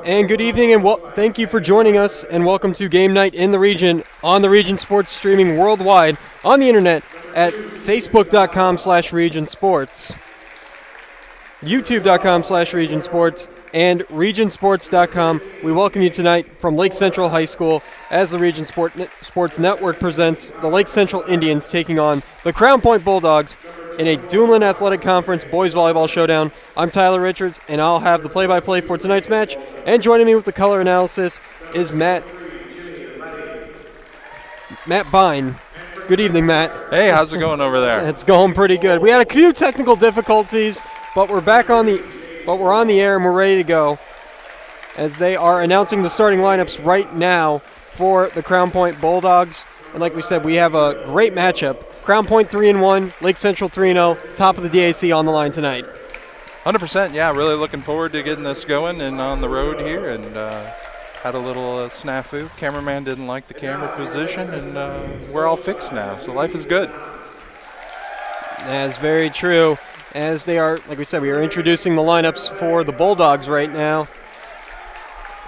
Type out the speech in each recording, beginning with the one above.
And good evening, and thank you for joining us, and welcome to Game Night in the Region on the Region Sports, streaming worldwide on the internet at facebook.com/Region Sports, youtube.com/Region Sports, and regionsports.com. We welcome you tonight from Lake Central High School as the Region Sports Network presents the Lake Central Indians taking on the Crown Point Bulldogs in a Dumoulin Athletic Conference boys volleyball showdown. I'm Tyler Richards, and I'll have the play-by-play for tonight's match. And joining me with the color analysis is Matt Bine. Good evening, Matt. Hey, how's it going over there? It's going pretty good. We had a few technical difficulties, but we're on the air and we're ready to go, as they are announcing the starting lineups right now for the Crown Point Bulldogs. And like we said, we have a great matchup. Crown Point 3-1, Lake Central 3-0, top of the DAC on the line tonight. 100%, yeah, really looking forward to getting this going and on the road here, and had a little snafu. Cameraman didn't like the camera position, and we're all fixed now, so life is good. That's very true. As they are, like we said, we are introducing the lineups for the Bulldogs right now.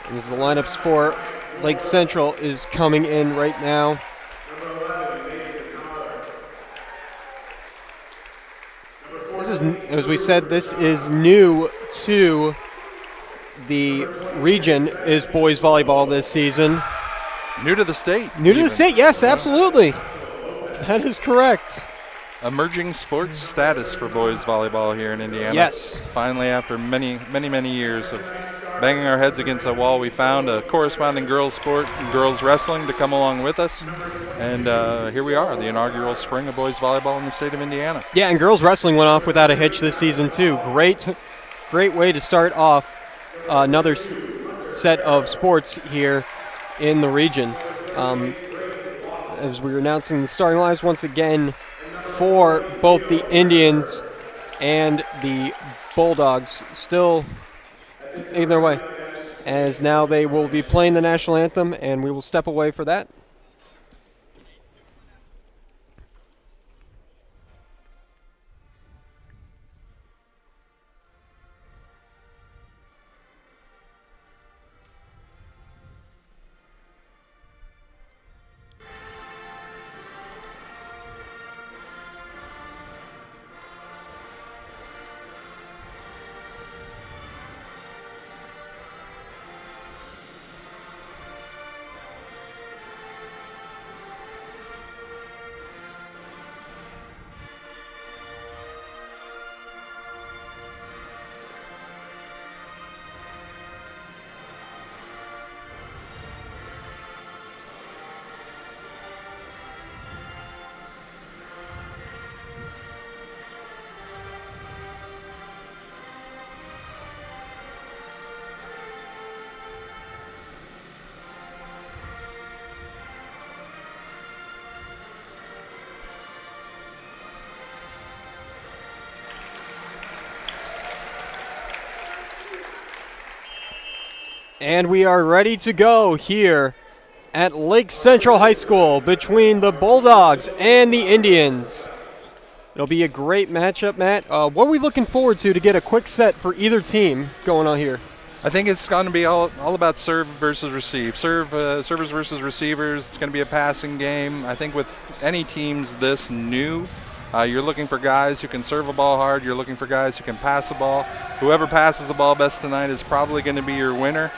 And the lineups for Lake Central is coming in right now. This is, as we said, this is new to the region, is boys volleyball this season. New to the state. New to the state, yes, absolutely. That is correct. Emerging sports status for boys volleyball here in Indiana. Yes. Finally, after many years of banging our heads against a wall, we found a corresponding girls sport, girls wrestling, to come along with us. And here we are, the inaugural spring of boys volleyball in the state of Indiana. Yeah, and girls wrestling went off without a hitch this season too. Great way to start off another set of sports here in the region. As we're announcing the starting lines once again for both the Indians and the Bulldogs, still either way, as now they will be playing the national anthem, and we will step away for that. And we are ready to go here at Lake Central High School between the Bulldogs and the Indians. It'll be a great matchup, Matt. What are we looking forward to get a quick set for either team going on here? I think it's going to be all about serve versus receive. Servers versus receivers. It's going to be a passing game. I think with any teams this new, you're looking for guys who can serve a ball hard. You're looking for guys who can pass the ball. Whoever passes the ball best tonight is probably going to be your winner.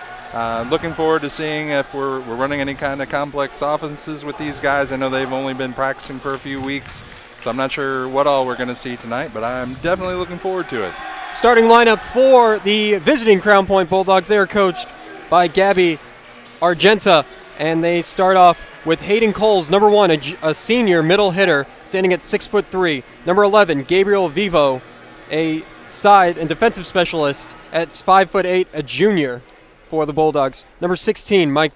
Looking forward to seeing if we're running any kind of complex offenses with these guys. I know they've only been practicing for a few weeks, so I'm not sure what all we're going to see tonight, but I'm definitely looking forward to it. Starting lineup for the visiting Crown Point Bulldogs. They are coached by Gabby Argenta, and they start off with Hayden Coles, number 1, a senior middle hitter, standing at 6'3". Number 11, Gabriel Vivo, a side and defensive specialist at 5'8", a junior for the Bulldogs. Number 16, Mike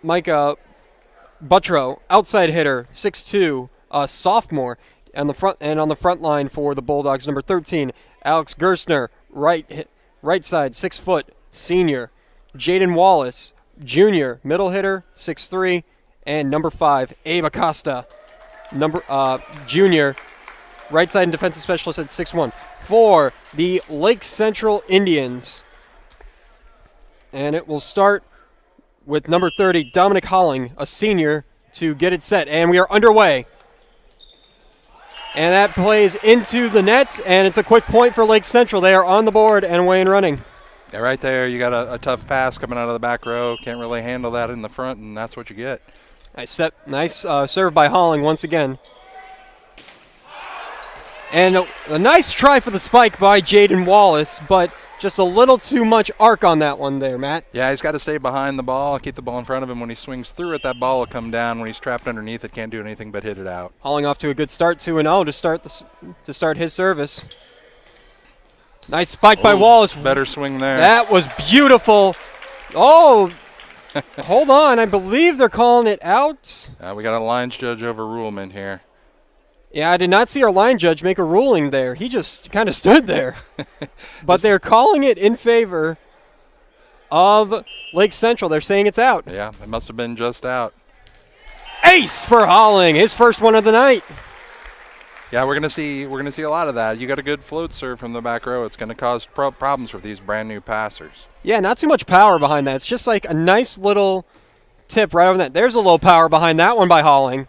Buttrow, outside hitter, 6'2", a sophomore, on the front line for the Bulldogs. Number 13, Alex Gerstner, right side, 6 foot, senior. Jaden Wallace, junior, middle hitter, 6'3", and number 5, Abe Acosta, junior, right side and defensive specialist at 6'1". For the Lake Central Indians, And it will start with number 30, Dominic Holling, a senior, to get it set. And we are underway. And that plays into the nets, and it's a quick point for Lake Central. They are on the board and away and running. Yeah, right there, you got a tough pass coming out of the back row. Can't really handle that in the front, and that's what you get. Nice serve by Holling once again. And a nice try for the spike by Jaden Wallace, but just a little too much arc on that one there, Matt. Yeah, he's got to stay behind the ball, keep the ball in front of him. When he swings through it, that ball will come down. When he's trapped underneath it, can't do anything but hit it out. Holling off to a good start, 2-0 to start his service. Nice spike by Wallace. Better swing there. That was beautiful. Oh, hold on. I believe they're calling it out. We got a lines judge overrulement here. Yeah, I did not see our line judge make a ruling there. He just kind of stood there. But they're calling it in favor of Lake Central. They're saying it's out. Yeah, it must have been just out. Ace for Holling, his first one of the night. Yeah, we're gonna see a lot of that. You got a good float serve from the back row. It's gonna cause problems for these brand new passers. Yeah, not too much power behind that. It's just like a nice little tip right over that. There's a little power behind that one by Holling.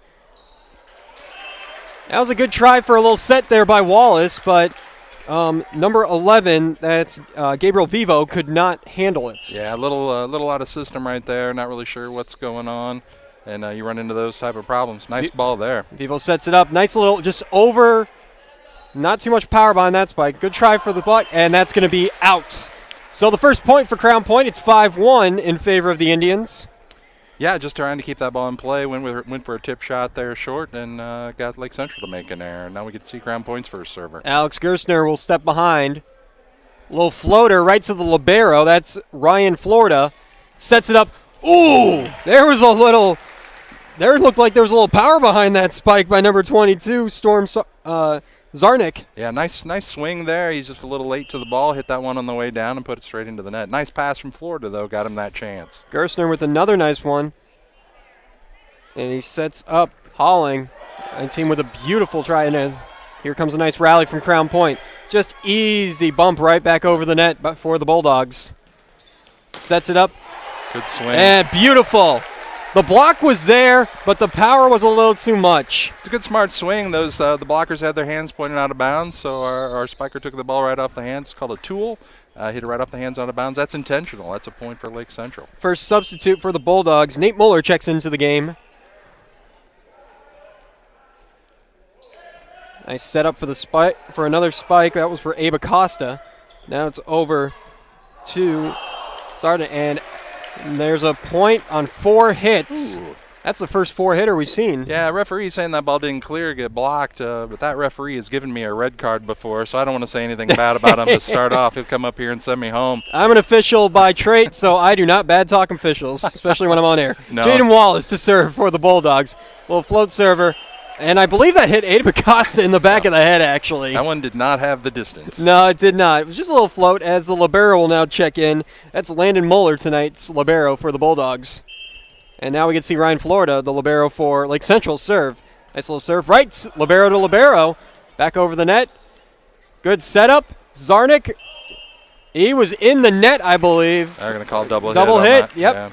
That was a good try for a little set there by Wallace, but number 11, that's Gabriel Vivo, could not handle it. Yeah, a little out of system right there. Not really sure what's going on, and you run into those type of problems. Nice ball there. Vivo sets it up. Nice little, just over, not too much power behind that spike. Good try for the butt, and that's going to be out. So the first point for Crown Point, it's 5-1 in favor of the Indians. Yeah, just trying to keep that ball in play. Went for a tip shot there short and got Lake Central to make an error. Now we get to see Crown Point's first server. Alex Gerstner will step behind. Little floater right to the libero. That's Ryan Florida. Sets it up. Ooh! There looked like there was a little power behind that spike by number 22, Storm Zarnik. Yeah, nice swing there. He's just a little late to the ball. Hit that one on the way down and put it straight into the net. Nice pass from Florida, though. Got him that chance. Gerstner with another nice one. And he sets up Holling. And team with a beautiful try. And here comes a nice rally from Crown Point. Just easy bump right back over the net for the Bulldogs. Sets it up. Good swing. And beautiful. The block was there, but the power was a little too much. It's a good, smart swing. Those the blockers had their hands pointed out of bounds, so our spiker took the ball right off the hands. It's called a tool. Hit it right off the hands out of bounds. That's intentional. That's a point for Lake Central. First substitute for the Bulldogs. Nate Muller checks into the game. Nice setup for the spike, for another spike. That was for Abe Acosta. Now it's over to Sarda, and there's a point on 4 hits. Ooh. That's the first 4-hitter we've seen. Yeah, referee saying that ball didn't clear, get blocked, but that referee has given me a red card before, so I don't want to say anything bad about him to start off. He'll come up here and send me home. I'm an official by trait, so I do not bad talk officials, especially when I'm on air. No. Jaden Wallace to serve for the Bulldogs. Little float server. And I believe that hit Abe Acosta in the back of the head, actually. That one did not have the distance. No, it did not. It was just a little float as the libero will now check in. That's Landon Muller tonight's libero for the Bulldogs. And now we can see Ryan Florida, the libero for Lake Central, serve. Nice little serve. Right, libero to libero. Back over the net. Good setup. Zarnik. He was in the net, I believe. They're going to call double hit. Double hit, yep. Yeah.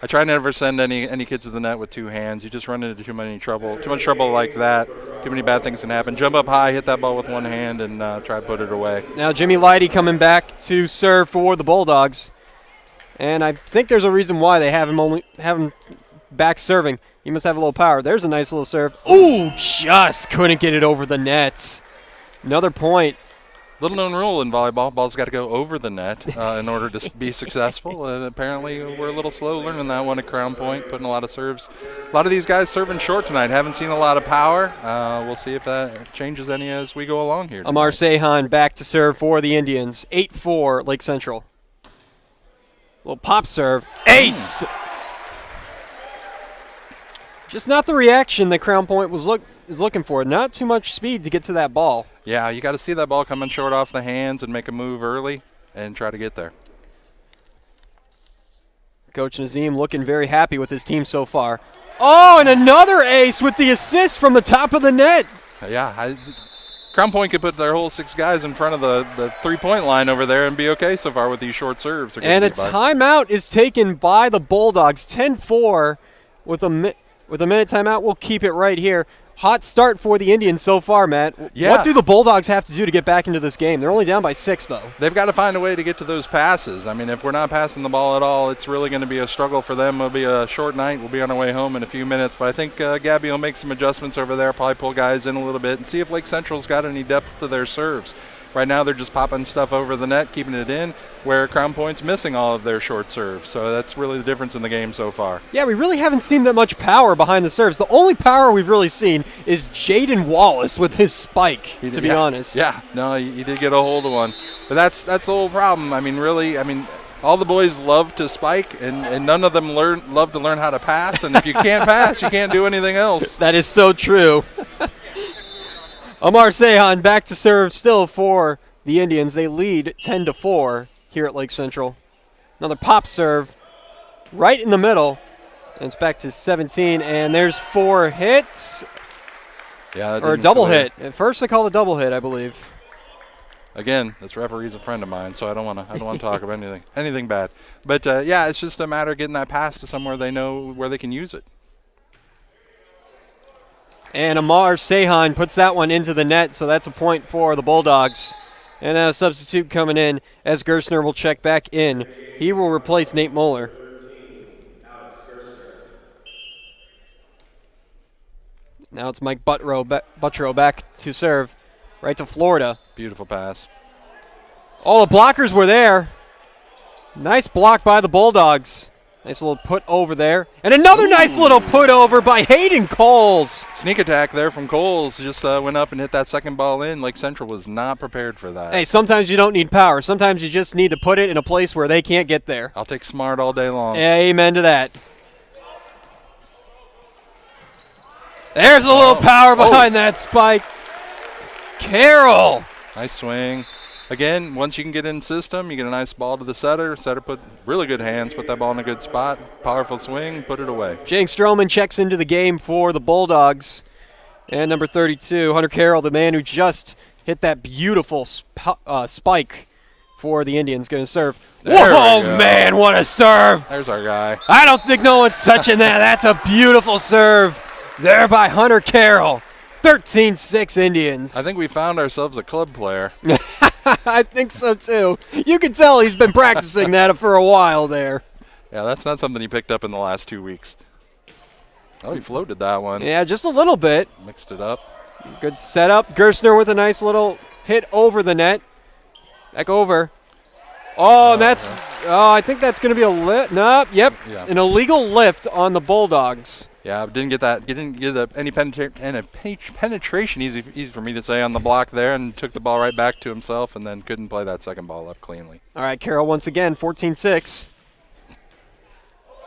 I try never send any kids to the net with 2 hands. You just run into too much trouble like that. Too many bad things can happen. Jump up high, hit that ball with 1 hand, and try to put it away. Now Jimmy Leidy coming back to serve for the Bulldogs. And I think there's a reason why they have him back serving. He must have a little power. There's a nice little serve. Ooh, just couldn't get it over the net. Another point. Little known rule in volleyball, ball's got to go over the net in order to be successful. And apparently we're a little slow learning that one at Crown Point, putting a lot of serves. A lot of these guys serving short tonight. Haven't seen a lot of power. We'll see if that changes any as we go along here tonight. Amar Sehan back to serve for the Indians. 8-4 Lake Central. Little pop serve. Ace! Just not the reaction that Crown Point is looking for. Not too much speed to get to that ball. Yeah, you got to see that ball coming short off the hands and make a move early and try to get there. Coach Nazim looking very happy with his team so far. Oh, and another ace with the assist from the top of the net. Yeah, Crown Point could put their whole 6 guys in front of the three-point line over there and be okay so far with these short serves. And a timeout is taken by the Bulldogs. 10-4 with a minute timeout. We'll keep it right here. Hot start for the Indians so far, Matt. Yeah. What do the Bulldogs have to do to get back into this game? They're only down by 6, though. They've got to find a way to get to those passes. I mean, if we're not passing the ball at all, it's really going to be a struggle for them. It'll be a short night. We'll be on our way home in a few minutes. But I think Gabby will make some adjustments over there, probably pull guys in a little bit, and see if Lake Central's got any depth to their serves. Right now they're just popping stuff over the net, keeping it in, where Crown Point's missing all of their short serves. So that's really the difference in the game so far. Yeah, we really haven't seen that much power behind the serves. The only power we've really seen is Jaden Wallace with his spike, to be honest. Yeah, no, he did get a hold of one. But that's the whole problem. I mean, really, all the boys love to spike, and none of them love to learn how to pass. And if you can't pass, you can't do anything else. That is so true. Amar Sehan back to serve still for the Indians. They lead 10-4 here at Lake Central. Another pop serve right in the middle. And it's back to 17, and there's 4 hits. Yeah, or a double hit. At first they called a double hit, I believe. Again, this referee's a friend of mine, so I don't want to talk about anything bad. But yeah, it's just a matter of getting that pass to somewhere they know where they can use it. And Amar Sehan puts that one into the net, so that's a point for the Bulldogs. And a substitute coming in as Gerstner will check back in. He will replace Nate Moeller. Now it's Mike Buttrow back to serve. Right to Florida. Beautiful pass. All the blockers were there. Nice block by the Bulldogs. Nice little put over there. And another nice little put over by Hayden Coles. Sneak attack there from Coles. Just went up and hit that second ball in. Lake Central was not prepared for that. Hey, sometimes you don't need power. Sometimes you just need to put it in a place where they can't get there. I'll take smart all day long. Amen to that. There's a little power behind that spike. Carroll. Nice swing. Again, once you can get in system, you get a nice ball to the setter. Setter put really good hands, put that ball in a good spot. Powerful swing, put it away. Jake Stroman checks into the game for the Bulldogs. And number 32, Hunter Carroll, the man who just hit that beautiful spike for the Indians, going to serve. Whoa, man, what a serve. There's our guy. I don't think no one's touching that. That's a beautiful serve there by Hunter Carroll. 13-6 Indians. I think we found ourselves a club player. I think so, too. You can tell he's been practicing that for a while there. Yeah, that's not something he picked up in the last 2 weeks. Oh, he floated that one. Yeah, just a little bit. Mixed it up. Good setup. Gerstner with a nice little hit over the net. Back over. Oh, and that's I think that's going to be a lift. Nope, yep. Yeah. An illegal lift on the Bulldogs. Yeah, didn't get that. Didn't get any penetration. Easy for me to say on the block there, and took the ball right back to himself, and then couldn't play that second ball up cleanly. All right, Carroll once again, 14-6.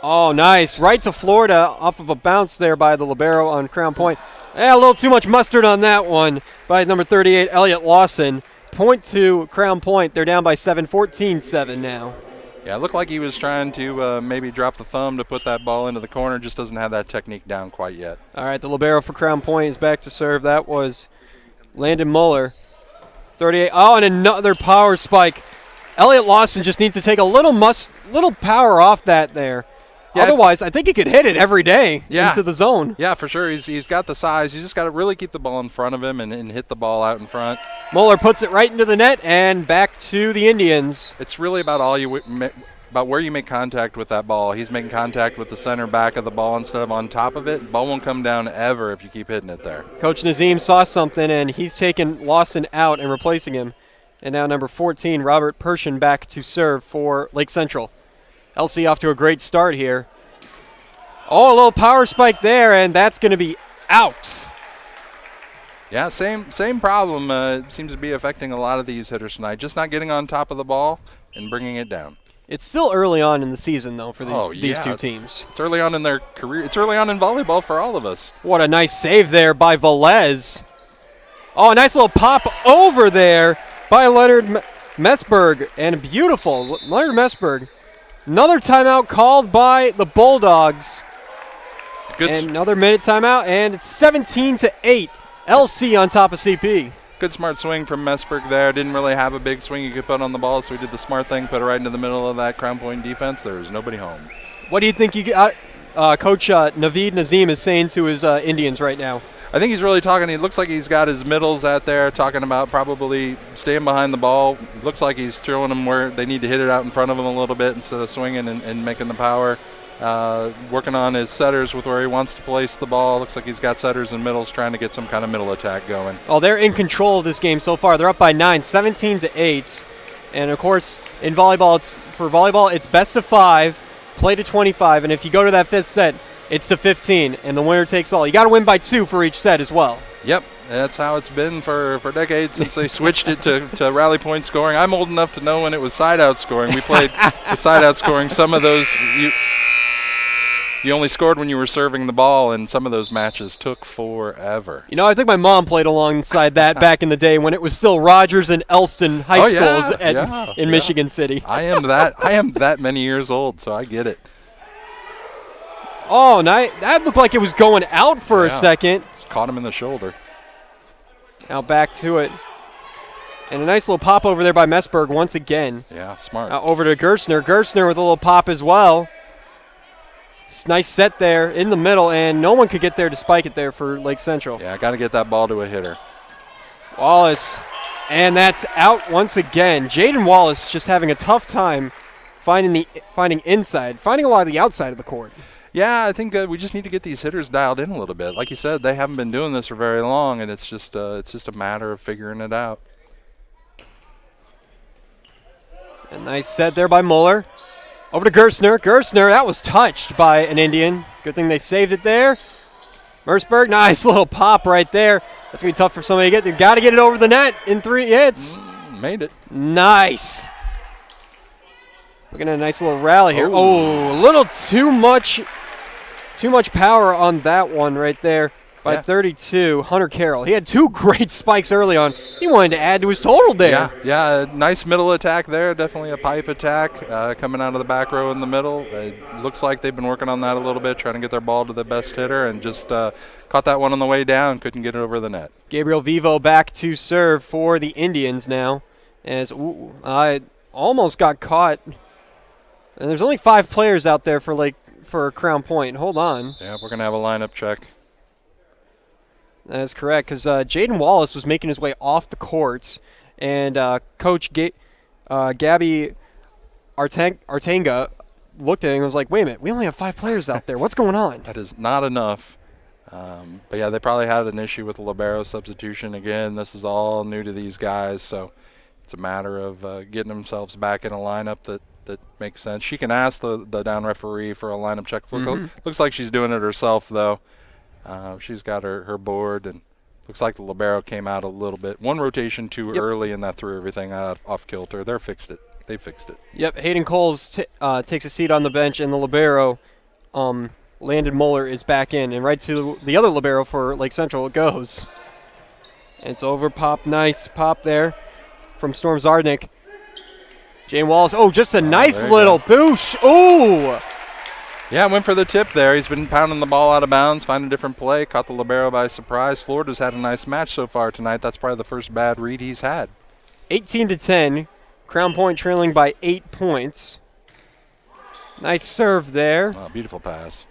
Oh, nice, right to Florida off of a bounce there by the libero on Crown Point. A little too much mustard on that one by number 38, Elliott Lawson. Point to Crown Point. They're down by 7, 14-7 now. Yeah, it looked like he was trying to maybe drop the thumb to put that ball into the corner. Just doesn't have that technique down quite yet. All right, the libero for Crown Point is back to serve. That was Landon Muller. 38. Oh, and another power spike. Elliott Lawson just needs to take a little power off that there. Yeah, otherwise, I think he could hit it every day into the zone. Yeah, for sure. He's got the size. He's just got to really keep the ball in front of him and hit the ball out in front. Muller puts it right into the net and back to the Indians. It's really about about where you make contact with that ball. He's making contact with the center back of the ball instead of on top of it. The ball won't come down ever if you keep hitting it there. Coach Nazim saw something, and he's taken Lawson out and replacing him. And now number 14, Robert Pershin, back to serve for Lake Central. LC off to a great start here. Oh, a little power spike there, and that's going to be out. Yeah, same problem seems to be affecting a lot of these hitters tonight. Just not getting on top of the ball and bringing it down. It's still early on in the season, though, for these two teams. It's early on in their career. It's early on in volleyball for all of us. What a nice save there by Velez. Oh, a nice little pop over there by Leonard Messberg, and beautiful. Leonard Messberg. Another timeout called by the Bulldogs. And another minute timeout, and it's 17-8. LC on top of CP. Good smart swing from Messberg there. Didn't really have a big swing he could put on the ball, so he did the smart thing, put it right into the middle of that Crown Point defense. There was nobody home. What do you think Coach Naveed Nazim is saying to his Indians right now? I think he's really talking. He looks like he's got his middles out there talking about probably staying behind the ball. Looks like he's throwing them where they need to hit it out in front of him a little bit instead of swinging and making the power. Working on his setters with where he wants to place the ball. Looks like he's got setters and middles trying to get some kind of middle attack going. Oh, they're in control of this game so far. They're up by 9, 17-8. And, of course, in volleyball, it's best of 5, play to 25. And if you go to that 5th set, it's to 15, and the winner takes all. You got to win by 2 for each set as well. Yep, that's how it's been for decades since they switched it to rally point scoring. I'm old enough to know when it was side-out scoring. We played the side-out scoring. Some of those you only scored when you were serving the ball, and some of those matches took forever. You know, I think my mom played alongside that back in the day when it was still Rogers and Elston high schools in Michigan City. I am that many years old, so I get it. Oh, that looked like it was going out for a second. Just caught him in the shoulder. Now back to it. And a nice little pop over there by Messberg once again. Yeah, smart. Over to Gerstner. Gerstner with a little pop as well. Nice set there in the middle, and no one could get there to spike it there for Lake Central. Yeah, got to get that ball to a hitter. Wallace, and that's out once again. Jaden Wallace just having a tough time finding inside, finding a lot of the outside of the court. Yeah, I think we just need to get these hitters dialed in a little bit. Like you said, they haven't been doing this for very long, and it's just a matter of figuring it out. A nice set there by Muller. Over to Gerstner. Gerstner, that was touched by an Indian. Good thing they saved it there. Merceberg, nice little pop right there. That's going to be tough for somebody to get. They've got to get it over the net in 3 hits. Made it. Nice. Looking at a nice little rally here. Oh, a little too much power on that one right there by 32, Hunter Carroll. He had 2 great spikes early on. He wanted to add to his total there. Yeah, nice middle attack there. Definitely a pipe attack coming out of the back row in the middle. It looks like they've been working on that a little bit, trying to get their ball to the best hitter, and just caught that one on the way down. Couldn't get it over the net. Gabriel Vivo back to serve for the Indians now. As I almost got caught. And there's only 5 players out there for Crown Point. Hold on. Yeah, we're going to have a lineup check. That is correct, because Jaden Wallace was making his way off the court, and Coach Gabby Artanga looked at it and was like, wait a minute, we only have 5 players out there. What's going on? That is not enough. But, yeah, they probably had an issue with the libero substitution. Again, this is all new to these guys, so it's a matter of getting themselves back in a lineup that makes sense. She can ask the down referee for a lineup check. Looks like she's doing it herself, though. She's got her board, and looks like the libero came out a little bit. One rotation too early, and that threw everything off kilter. They fixed it. Yep, Hayden Coles takes a seat on the bench, and the libero, Landon Muller, is back in. And right to the other libero for Lake Central it goes. It's over, pop, nice pop there from Storm Zardnik. Jane Wallace, just a nice little boosh. Ooh! Yeah, went for the tip there. He's been pounding the ball out of bounds, finding a different play, caught the libero by surprise. Florida's had a nice match so far tonight. That's probably the first bad read he's had. 18-10. Crown Point trailing by 8 points. Nice serve there. Oh, beautiful pass.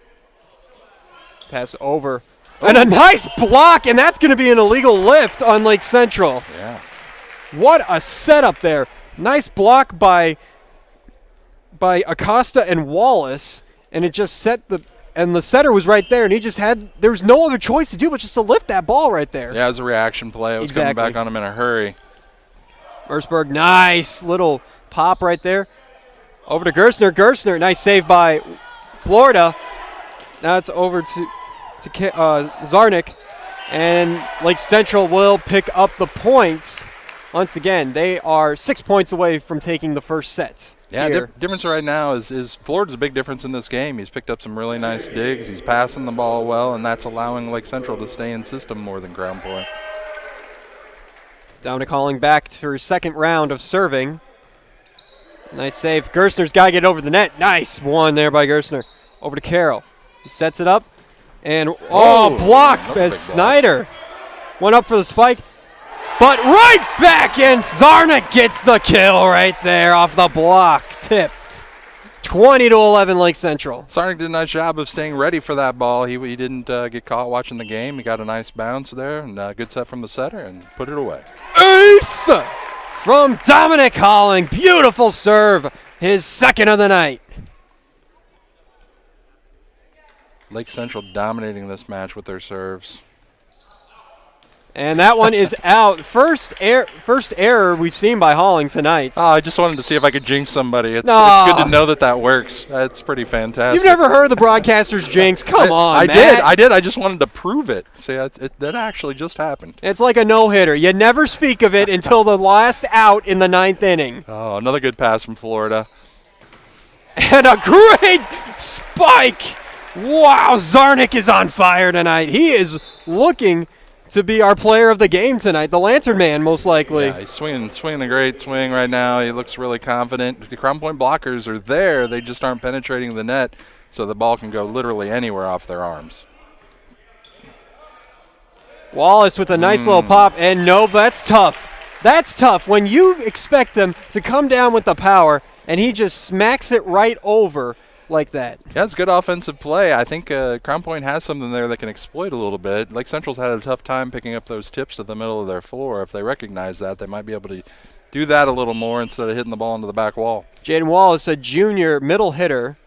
Pass over. Oh. And a nice block, and that's going to be an illegal lift on Lake Central. Yeah. What a setup there. Nice block by Acosta and Wallace. And it just set and the setter was right there, and there was no other choice to do but just to lift that ball right there. Yeah, it was a reaction play. It was coming back on him in a hurry. Merceberg, nice little pop right there. Over to Gerstner. Gerstner, nice save by Florida. Now it's over to Zarnik, and Lake Central will pick up the points. Once again, they are 6 points away from taking the first set. Yeah, difference right now is Florida's a big difference in this game. He's picked up some really nice digs. He's passing the ball well, and that's allowing Lake Central to stay in system more than Crown Point. Down to calling back to her second round of serving. Nice save. Gerstner's got to get over the net. Nice one there by Gerstner. Over to Carroll. He sets it up. And, blocked as Snyder went up for the spike. But right back, and Zarnik gets the kill right there off the block. Tipped. 20-11 Lake Central. Sarnik did a nice job of staying ready for that ball. He didn't get caught watching the game. He got a nice bounce there, and good set from the setter, and put it away. Ace from Dominic Holling. Beautiful serve. His second of the night. Lake Central dominating this match with their serves. And that one is out. First error we've seen by Holling tonight. Oh, I just wanted to see if I could jinx somebody. It's good to know that works. That's pretty fantastic. You've never heard the broadcaster's jinx. Come on, I Matt. did. I just wanted to prove it. See, that actually just happened. It's like a no-hitter. You never speak of it until the last out in the 9th inning. Oh, another good pass from Florida. And a great spike. Wow, Zarnik is on fire tonight. He is looking to be our player of the game tonight, the Lantern Man, most likely. Yeah, he's swinging a great swing right now. He looks really confident. The Crown Point blockers are there. They just aren't penetrating the net, so the ball can go literally anywhere off their arms. Wallace with a nice little pop, and no, that's tough. That's tough. When you expect them to come down with the power, and he just smacks it right over like that. Yeah, it's good offensive play. I think Crown Point has something there that can exploit a little bit. Lake Central's had a tough time picking up those tips to the middle of their floor. If they recognize that, they might be able to do that a little more instead of hitting the ball into the back wall. Jaden Wallace, a junior middle hitter.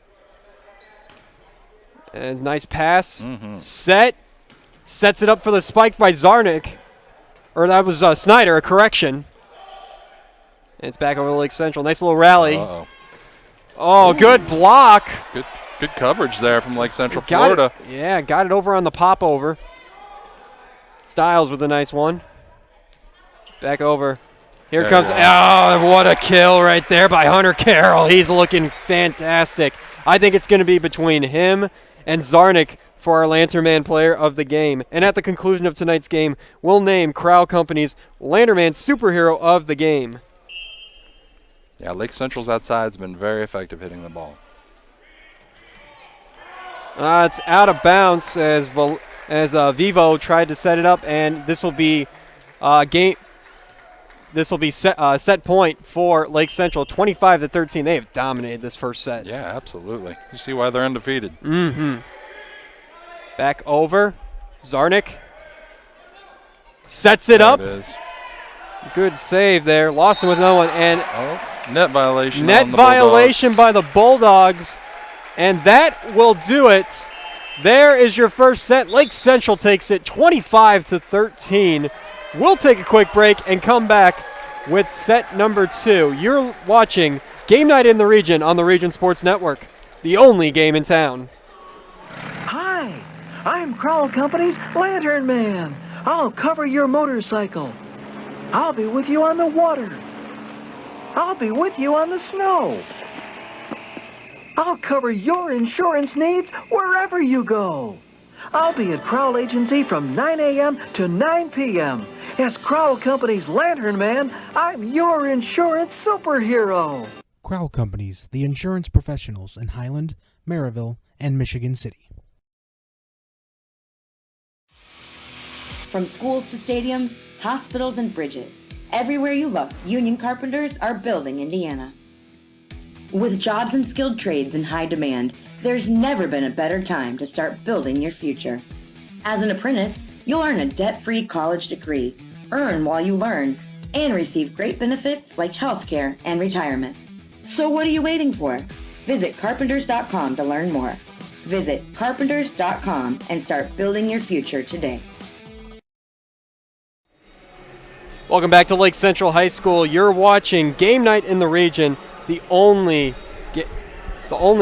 And nice pass. Sets it up for the spike by Zarnik. Or that was Snyder, a correction. And it's back over to Lake Central. Nice little rally. Uh-oh. Oh, good block. Good coverage there from Lake Central, Florida. Got it over on the pop over. Styles with a nice one. Back over. Here comes. Oh, what a kill right there by Hunter Carroll. He's looking fantastic. I think it's going to be between him and Zarnik for our Lantern Man player of the game. And at the conclusion of tonight's game, we'll name Crowell Company's Lantern Man superhero of the game. Yeah, Lake Central's outside has been very effective hitting the ball. It's out of bounds as Vivo tried to set it up, and this will be set point for Lake Central, 25-13. They have dominated this first set. Yeah, absolutely. You see why they're undefeated. Back over, Zarnik sets it up. It is. Good save there. Lawson with no one, and net violation. Net violation by the Bulldogs, and that will do it. There is your first set. Lake Central takes it 25-13. We'll take a quick break and come back with set number 2. You're watching Game Night in the Region on the Region Sports Network, the only game in town. Hi, I'm Crowell Company's Lantern Man. I'll cover your motorcycle. I'll be with you on the water. I'll be with you on the snow. I'll cover your insurance needs wherever you go. I'll be at Crowell Agency from 9 a.m. to 9 p.m. As Crowell Company's Lantern Man, I'm your insurance superhero. Crowell Companies, the insurance professionals in Highland, Maryville, and Michigan City. From schools to stadiums, hospitals and bridges, everywhere you look, union carpenters are building Indiana. With jobs and skilled trades in high demand, there's never been a better time to start building your future. As an apprentice, you'll earn a debt-free college degree, earn while you learn, and receive great benefits like healthcare and retirement. So what are you waiting for? Visit carpenters.com to learn more. Visit carpenters.com and start building your future today. Welcome back to Lake Central High School. You're watching Game Night in the Region, the only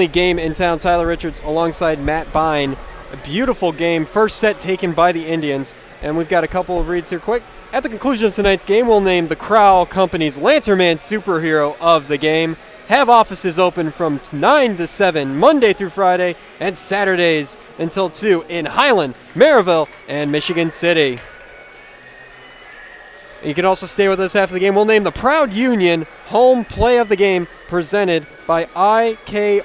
game in town. Tyler Richards alongside Matt Bine. A beautiful game. First set taken by the Indians. And we've got a couple of reads here quick. At the conclusion of tonight's game, we'll name the Crowell Company's Lantern Man superhero of the game. Have offices open from 9 to 7, Monday through Friday, and Saturdays until 2 in Highland, Maryville, and Michigan City. You can also stay with us after the game. We'll name the Proud Union Home Play of the Game presented by IKORCC,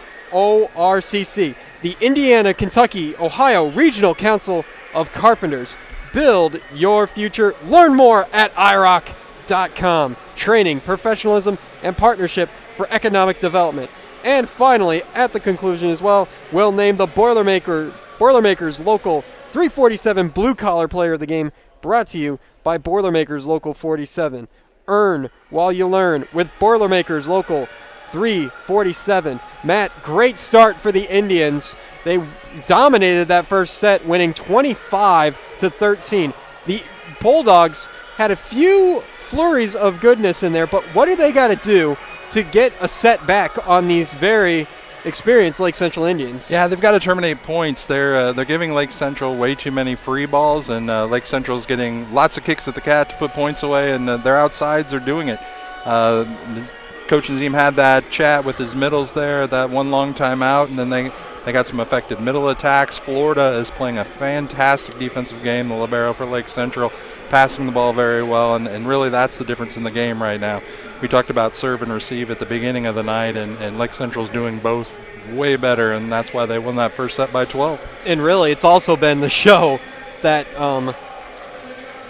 the Indiana, Kentucky, Ohio Regional Council of Carpenters. Build your future. Learn more at irock.com. Training, professionalism, and partnership for economic development. And finally, at the conclusion as well, we'll name the Boilermakers Local 347 Blue Collar Player of the Game, brought to you by Boilermakers Local 47. Earn while you learn with Boilermakers Local 347. Matt, great start for the Indians. They dominated that first set, winning 25-13. The Bulldogs had a few flurries of goodness in there, but what do they got to do to get a set back on these very experienced Lake Central Indians? Yeah, they've got to terminate points. They're giving Lake Central way too many free balls, and Lake Central's getting lots of kicks at the cat to put points away, and their outsides are doing it. The coaching team had that chat with his middles there, that one long timeout, and then they got some effective middle attacks. Florida is playing a fantastic defensive game, the libero for Lake Central, passing the ball very well, and really that's the difference in the game right now. We talked about serve and receive at the beginning of the night, and Lake Central's doing both way better, and that's why they won that first set by 12. And really, it's also been the show that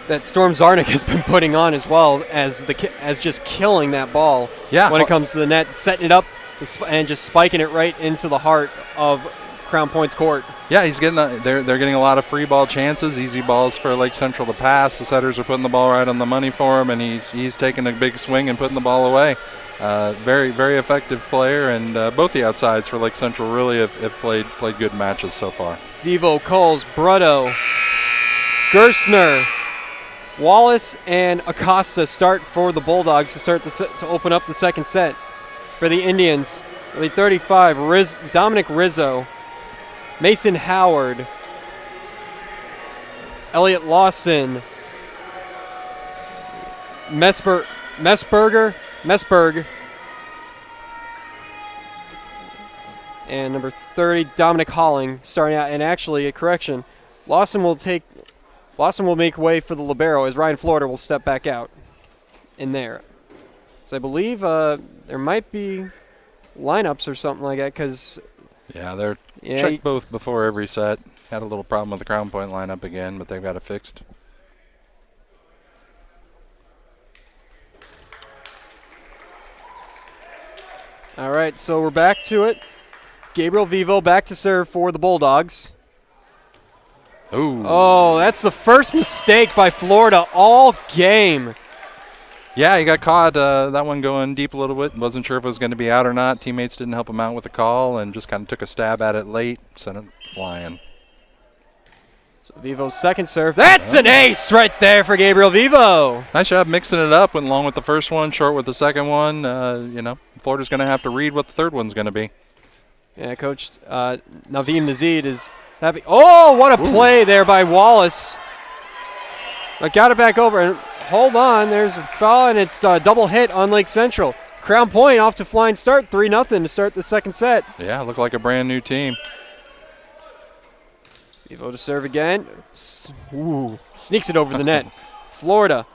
that Storm Zarnik has been putting on as well as just killing that ball when it comes to the net, setting it up and just spiking it right into the heart of Crown Point's court. Yeah, he's getting they're getting a lot of free ball chances, easy balls for Lake Central to pass. The setters are putting the ball right on the money for him, and he's taking a big swing and putting the ball away. Very, very effective player, and both the outsides for Lake Central really have played good matches so far. Vivo, Coles, Brutto, Gerstner, Wallace, and Acosta start for the Bulldogs to open up the second set. For the Indians, the 35, Dominic Rizzo, Mason Howard, Elliot Lawson, Messberg, and number 30, Dominic Holling, starting out. And actually, a correction, Lawson will make way for the libero as Ryan Florida will step back out in there. So I believe there might be lineups or something like that, because they're checked both before every set. Had a little problem with the Crown Point lineup again, but they've got it fixed. All right, so we're back to it. Gabriel Vivo back to serve for the Bulldogs. Ooh. Oh, that's the first mistake by Florida all game. Yeah, he got caught, that one going deep a little bit. Wasn't sure if it was going to be out or not. Teammates didn't help him out with the call and just kind of took a stab at it late, sent it flying. So Vivo's second serve. That's an ace right there for Gabriel Vivo. Nice job mixing it up. Went long with the first one, short with the second one. Florida's going to have to read what the third one's going to be. Yeah, Coach Naveem Nazid is happy. Oh, what a play there by Wallace. But got it back over. And hold on, there's a foul, and it's a double hit on Lake Central. Crown Point off to flying start, 3-0 to start the second set. Yeah, looked like a brand new team. Vivo to serve again. Sneaks it over the net. Florida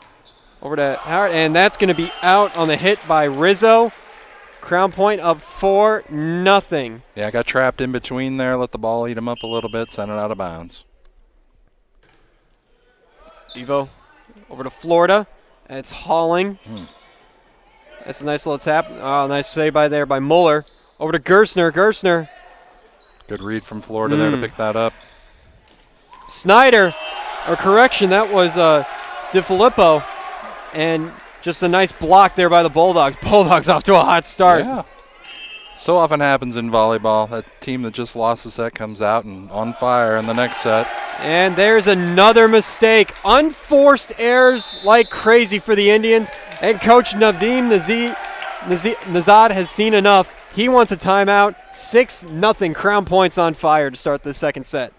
over to Howard, and that's going to be out on the hit by Rizzo. Crown Point up 4-0. Yeah, got trapped in between there, let the ball eat him up a little bit, sent it out of bounds. Vivo over to Florida. It's Halling. That's a nice little tap. Oh, nice play by Muller. Over to Gerstner. Good read from Florida there to pick that up. Snyder, or correction, that was DiFilippo. And just a nice block there by the Bulldogs. Bulldogs off to a hot start. Yeah. So often happens in volleyball. That team that just lost a set comes out and on fire in the next set. And there's another mistake. Unforced errors like crazy for the Indians. And Coach Naveem Nazad has seen enough. He wants a timeout. 6-0 Crown Point's on fire to start the second set.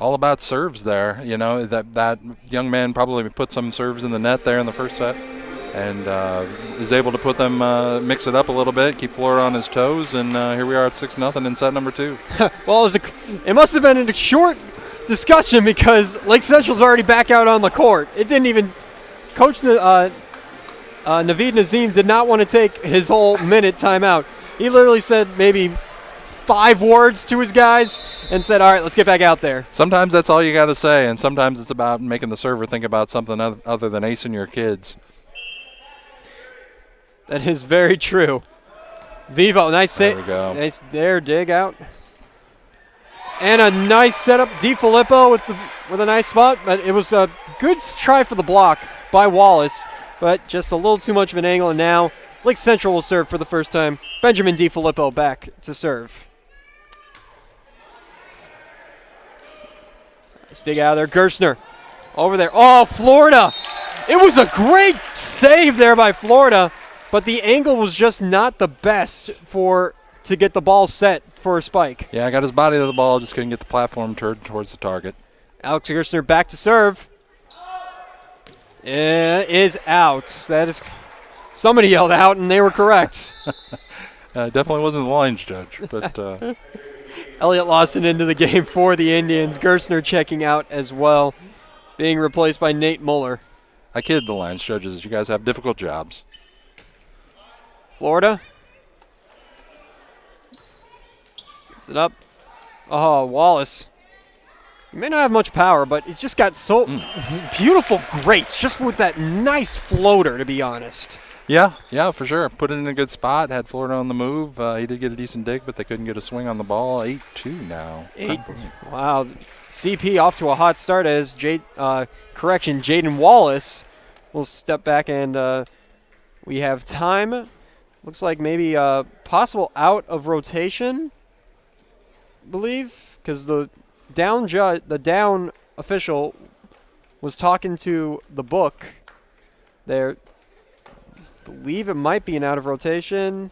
All about serves there. You know, that young man probably put some serves in the net there in the first set and is able to put them, mix it up a little bit, keep Florida on his toes, and here we are at 6-0 in set number 2. Well, it must have been a short discussion because Lake Central's already back out on the court. It didn't even – Coach Naveed Nazim did not want to take his whole minute timeout. He literally said maybe 5 words to his guys and said, all right, let's get back out there. Sometimes that's all you got to say, and sometimes it's about making the server think about something other than acing your kids. That is very true. Vivo, nice save. There we go. Nice there, dig out. And a nice setup. DiFilippo with a nice spot, but it was a good try for the block by Wallace, but just a little too much of an angle, and now Lake Central will serve for the first time. Benjamin DiFilippo back to serve. Let's dig out of there. Gerstner over there. Oh, Florida. It was a great save there by Florida, but the angle was just not the best to get the ball set for a spike. Yeah, I got his body to the ball, just couldn't get the platform turned towards the target. Alex Gerstner back to serve. It is out. That is, somebody yelled out, and they were correct. Definitely wasn't the lines judge, but Elliot Lawson into the game for the Indians. Gerstner checking out as well, being replaced by Nate Muller. I kid the lines judges. You guys have difficult jobs. Florida. Sets it up. Oh, Wallace. He may not have much power, but he's just got so beautiful grace, just with that nice floater, to be honest. Yeah, for sure. Put it in a good spot. Had Florida on the move. He did get a decent dig, but they couldn't get a swing on the ball. 8-2 now. Wow. CP off to a hot start as Jaden Wallace will step back, and we have time. Looks like maybe possible out of rotation, I believe, because the down official was talking to the book there. Believe it might be an out of rotation.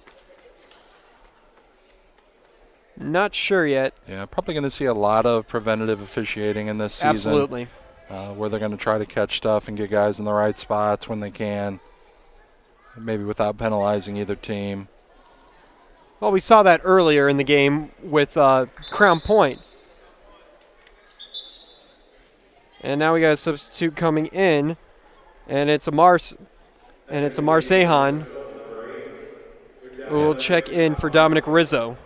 Not sure yet. Yeah, probably going to see a lot of preventative officiating in this season. Absolutely. Where they're going to try to catch stuff and get guys in the right spots when they can, maybe without penalizing either team. Well, we saw that earlier in the game with Crown Point. And now we got a substitute coming in, and it's a Marseillan who will check in for Dominic Rizzo.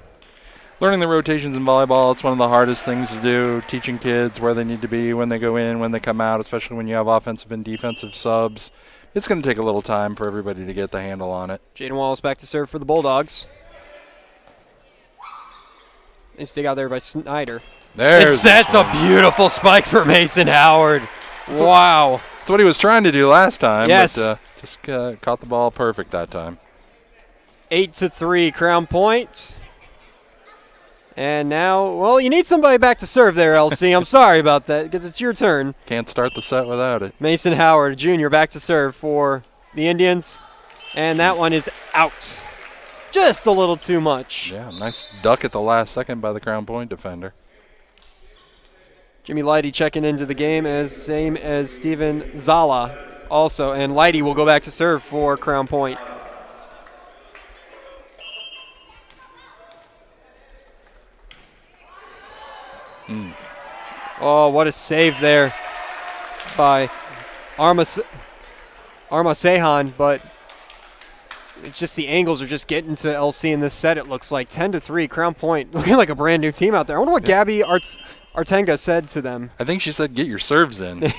Learning the rotations in volleyball, it's one of the hardest things to do, teaching kids where they need to be when they go in, when they come out, especially when you have offensive and defensive subs. It's going to take a little time for everybody to get the handle on it. Jaden Wallace back to serve for the Bulldogs. Nice dig out there by Snyder. That's a beautiful spike for Mason Howard. Wow. That's what he was trying to do last time. Yes. But just caught the ball perfect that time. 8-3 Crown Point. And now, well, you need somebody back to serve there, LC. I'm sorry about that because it's your turn. Can't start the set without it. Mason Howard Jr. back to serve for the Indians. And that one is out. Just a little too much. Yeah, nice duck at the last second by the Crown Point defender. Jimmy Leidy checking into the game, same as Steven Zala also. And Leidy will go back to serve for Crown Point. Oh, what a save there by Armasehan, but it's just the angles are just getting to LC in this set, it looks like. 10-3, Crown Point looking like a brand new team out there. I wonder what Gabby Artenga said to them. I think she said, get your serves in.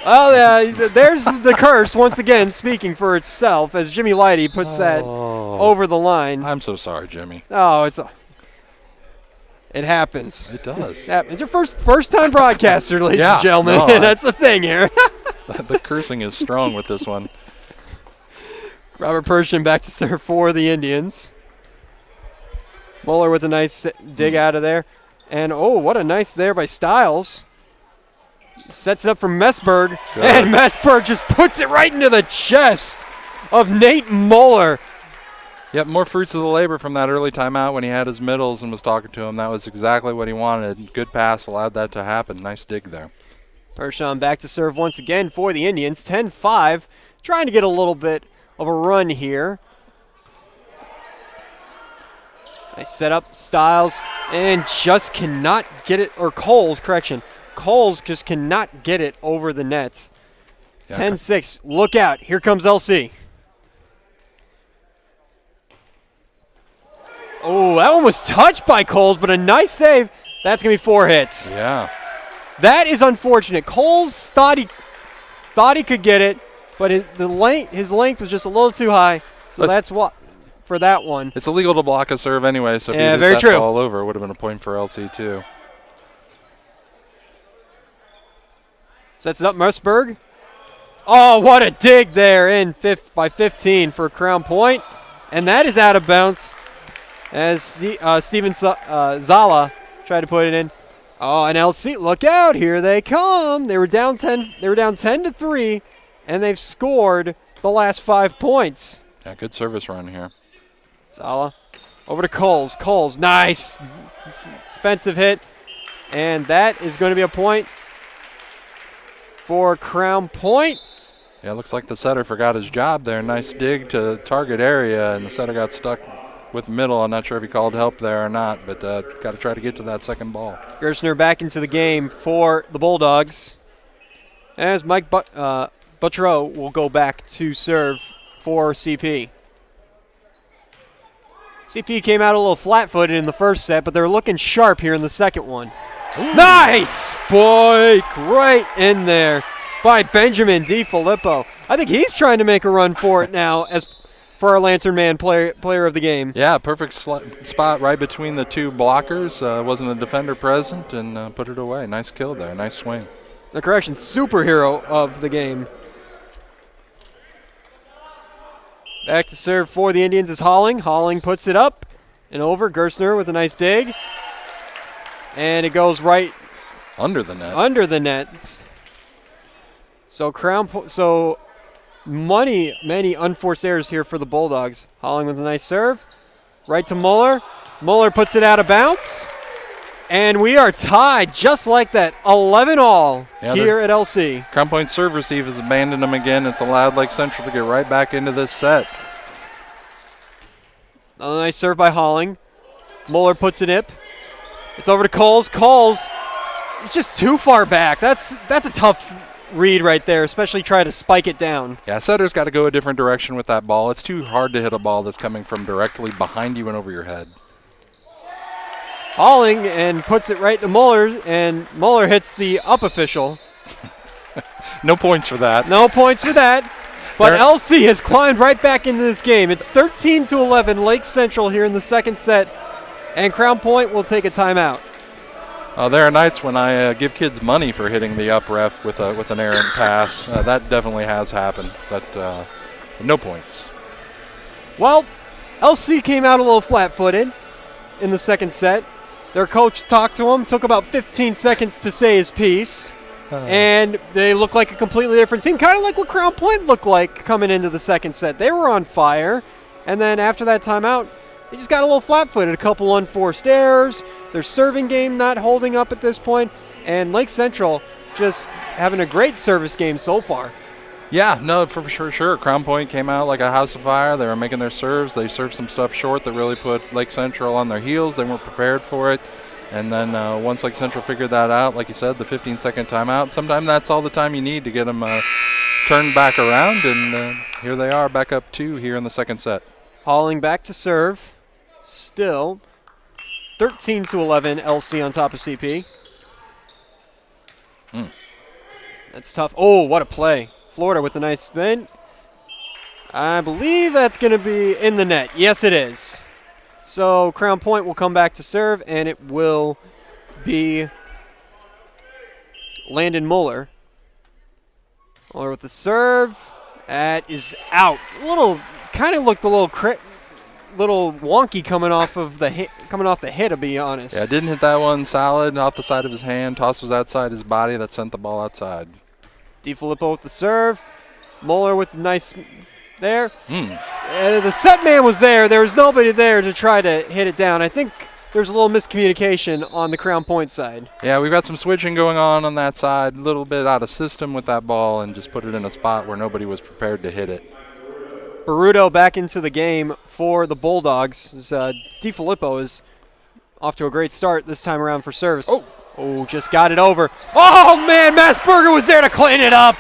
Oh, yeah, there's the curse once again speaking for itself as Jimmy Leidy puts that over the line. I'm so sorry, Jimmy. Oh, it happens. It does. It's your first time broadcaster, ladies and gentlemen. No, That's the thing here. The cursing is strong with this one. Robert Pershin back to serve for the Indians. Muller with a nice dig out of there. And, what a nice there by Stiles. Sets it up for Messberg. Good. And Messberg just puts it right into the chest of Nate Muller. Yep, more fruits of the labor from that early timeout when he had his middles and was talking to him. That was exactly what he wanted. Good pass allowed that to happen. Nice dig there. Pershawn back to serve once again for the Indians. 10-5, trying to get a little bit of a run here. Nice setup, Stiles, and just cannot get it, or Coles just cannot get it over the net. 10-6, look out, here comes LC. Oh, that was touched by Coles, but a nice save. That's going to be 4 hits. Yeah. That is unfortunate. Coles thought he could get it, but his length was just a little too high. So that's what for that one. It's illegal to block a serve anyway, so if Yeah, you very hit true. that ball over, it would have been a point for LC too. Sets it up, Merceberg. Oh, what a dig there in by 15 for Crown Point. And that is out of bounds as Steven Zala tried to put it in. Oh, and LC, look out, here they come. They were down 10 to 3, and they've scored the last 5 points. Yeah, good service run here. Zala over to Coles. Coles, nice defensive hit. And that is going to be a point for Crown Point. Yeah, looks like the setter forgot his job there. Nice dig to target area, and the setter got stuck with middle. I'm not sure if he called help there or not, but got to try to get to that second ball. Gerstner back into the game for the Bulldogs as Mike Buttrell will go back to serve for CP. CP came out a little flat-footed in the first set, but they're looking sharp here in the second one. Ooh. Nice! Boy, great in there by Benjamin DiFilippo. I think he's trying to make a run for it now as for our Lantern Man player of the game. Yeah, perfect spot right between the two blockers. Wasn't a defender present and put it away. Nice kill there. Nice swing. The correction, superhero of the game. Back to serve for the Indians is Holling. Holling puts it up and over. Gerstner with a nice dig. And it goes right under the net. Under the net. So many unforced errors here for the Bulldogs. Holling with a nice serve. Right to Muller. Muller puts it out of bounds. And we are tied just like that. 11-all here at LC. Crown Point serve receive has abandoned them again. It's allowed Lake Central to get right back into this set. A nice serve by Holling. Muller puts it up. It's over to Coles. Coles is just too far back. That's a tough read right there, especially try to spike it down. Yeah, setter's got to go a different direction with that ball. It's too hard to hit a ball that's coming from directly behind you and over your head. Holling and puts it right to Muller, and Muller hits the up official. No points for that. No points for that. But LC has climbed right back into this game. It's 13-11, Lake Central here in the second set, and Crown Point will take a timeout. There are nights when I give kids money for hitting the up ref with an errant pass. That definitely has happened, but no points. Well, LC came out a little flat-footed in the second set. Their coach talked to him, took about 15 seconds to say his piece, and they look like a completely different team, kind of like what Crown Point looked like coming into the second set. They were on fire, and then after that timeout, they just got a little flat-footed, a couple unforced errors, their serving game not holding up at this point, and Lake Central just having a great service game so far. Yeah, no, for sure. Crown Point came out like a house of fire. They were making their serves. They served some stuff short that really put Lake Central on their heels. They weren't prepared for it. And then once Lake Central figured that out, like you said, the 15-second timeout, sometimes that's all the time you need to get them turned back around. And here they are, back up 2 here in the second set. Holling back to serve. Still 13-11, LC on top of CP. That's tough. Oh, what a play. Florida with a nice spin. I believe that's going to be in the net. Yes, it is. So Crown Point will come back to serve, and it will be Landon Muller. Muller with the serve. That is out. Kind of looked a little wonky coming off the hit, to be honest. Yeah, didn't hit that one solid off the side of his hand. Toss was outside his body. That sent the ball outside. DiFilippo with the serve. Muller with the nice there. The set man was there. There was nobody there to try to hit it down. I think there's a little miscommunication on the Crown Point side. Yeah, we've got some switching going on that side. A little bit out of system with that ball and just put it in a spot where nobody was prepared to hit it. Baruto back into the game for the Bulldogs. DiFilippo is off to a great start this time around for service. Oh, just got it over. Oh, man, Massberger was there to clean it up.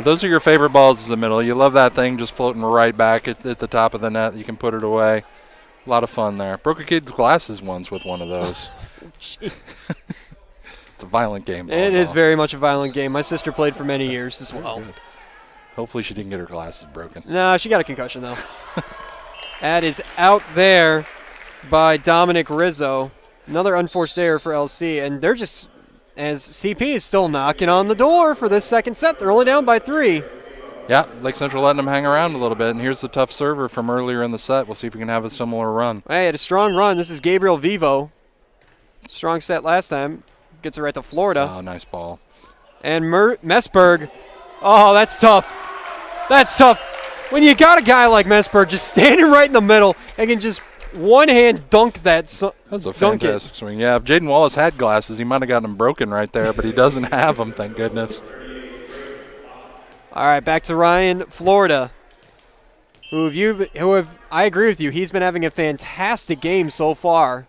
Those are your favorite balls in the middle. You love that thing just floating right back at the top of the net. You can put it away. A lot of fun there. Broke a kid's glasses once with one of those. Jeez. It's a violent game. It is volleyball. very much a violent game. My sister played for many years as well. Good. Hopefully she didn't get her glasses broken. No, she got a concussion, though. That is out there by Dominic Rizzo. Another unforced error for LC, and they're just, as CP is still knocking on the door for this second set. They're only down by 3. Yeah, Lake Central letting them hang around a little bit, and here's the tough server from earlier in the set. We'll see if we can have a similar run. Hey, had a strong run. This is Gabriel Vivo. Strong set last time. Gets it right to Florida. Oh, nice ball. And Messberg. Oh, that's tough. That's tough. When you got a guy like Messberg just standing right in the middle and can just one hand dunk that. That was a fantastic swing. Yeah, if Jaden Wallace had glasses, he might have gotten them broken right there, but he doesn't have them, thank goodness. All right, back to Ryan, Florida. I agree with you. He's been having a fantastic game so far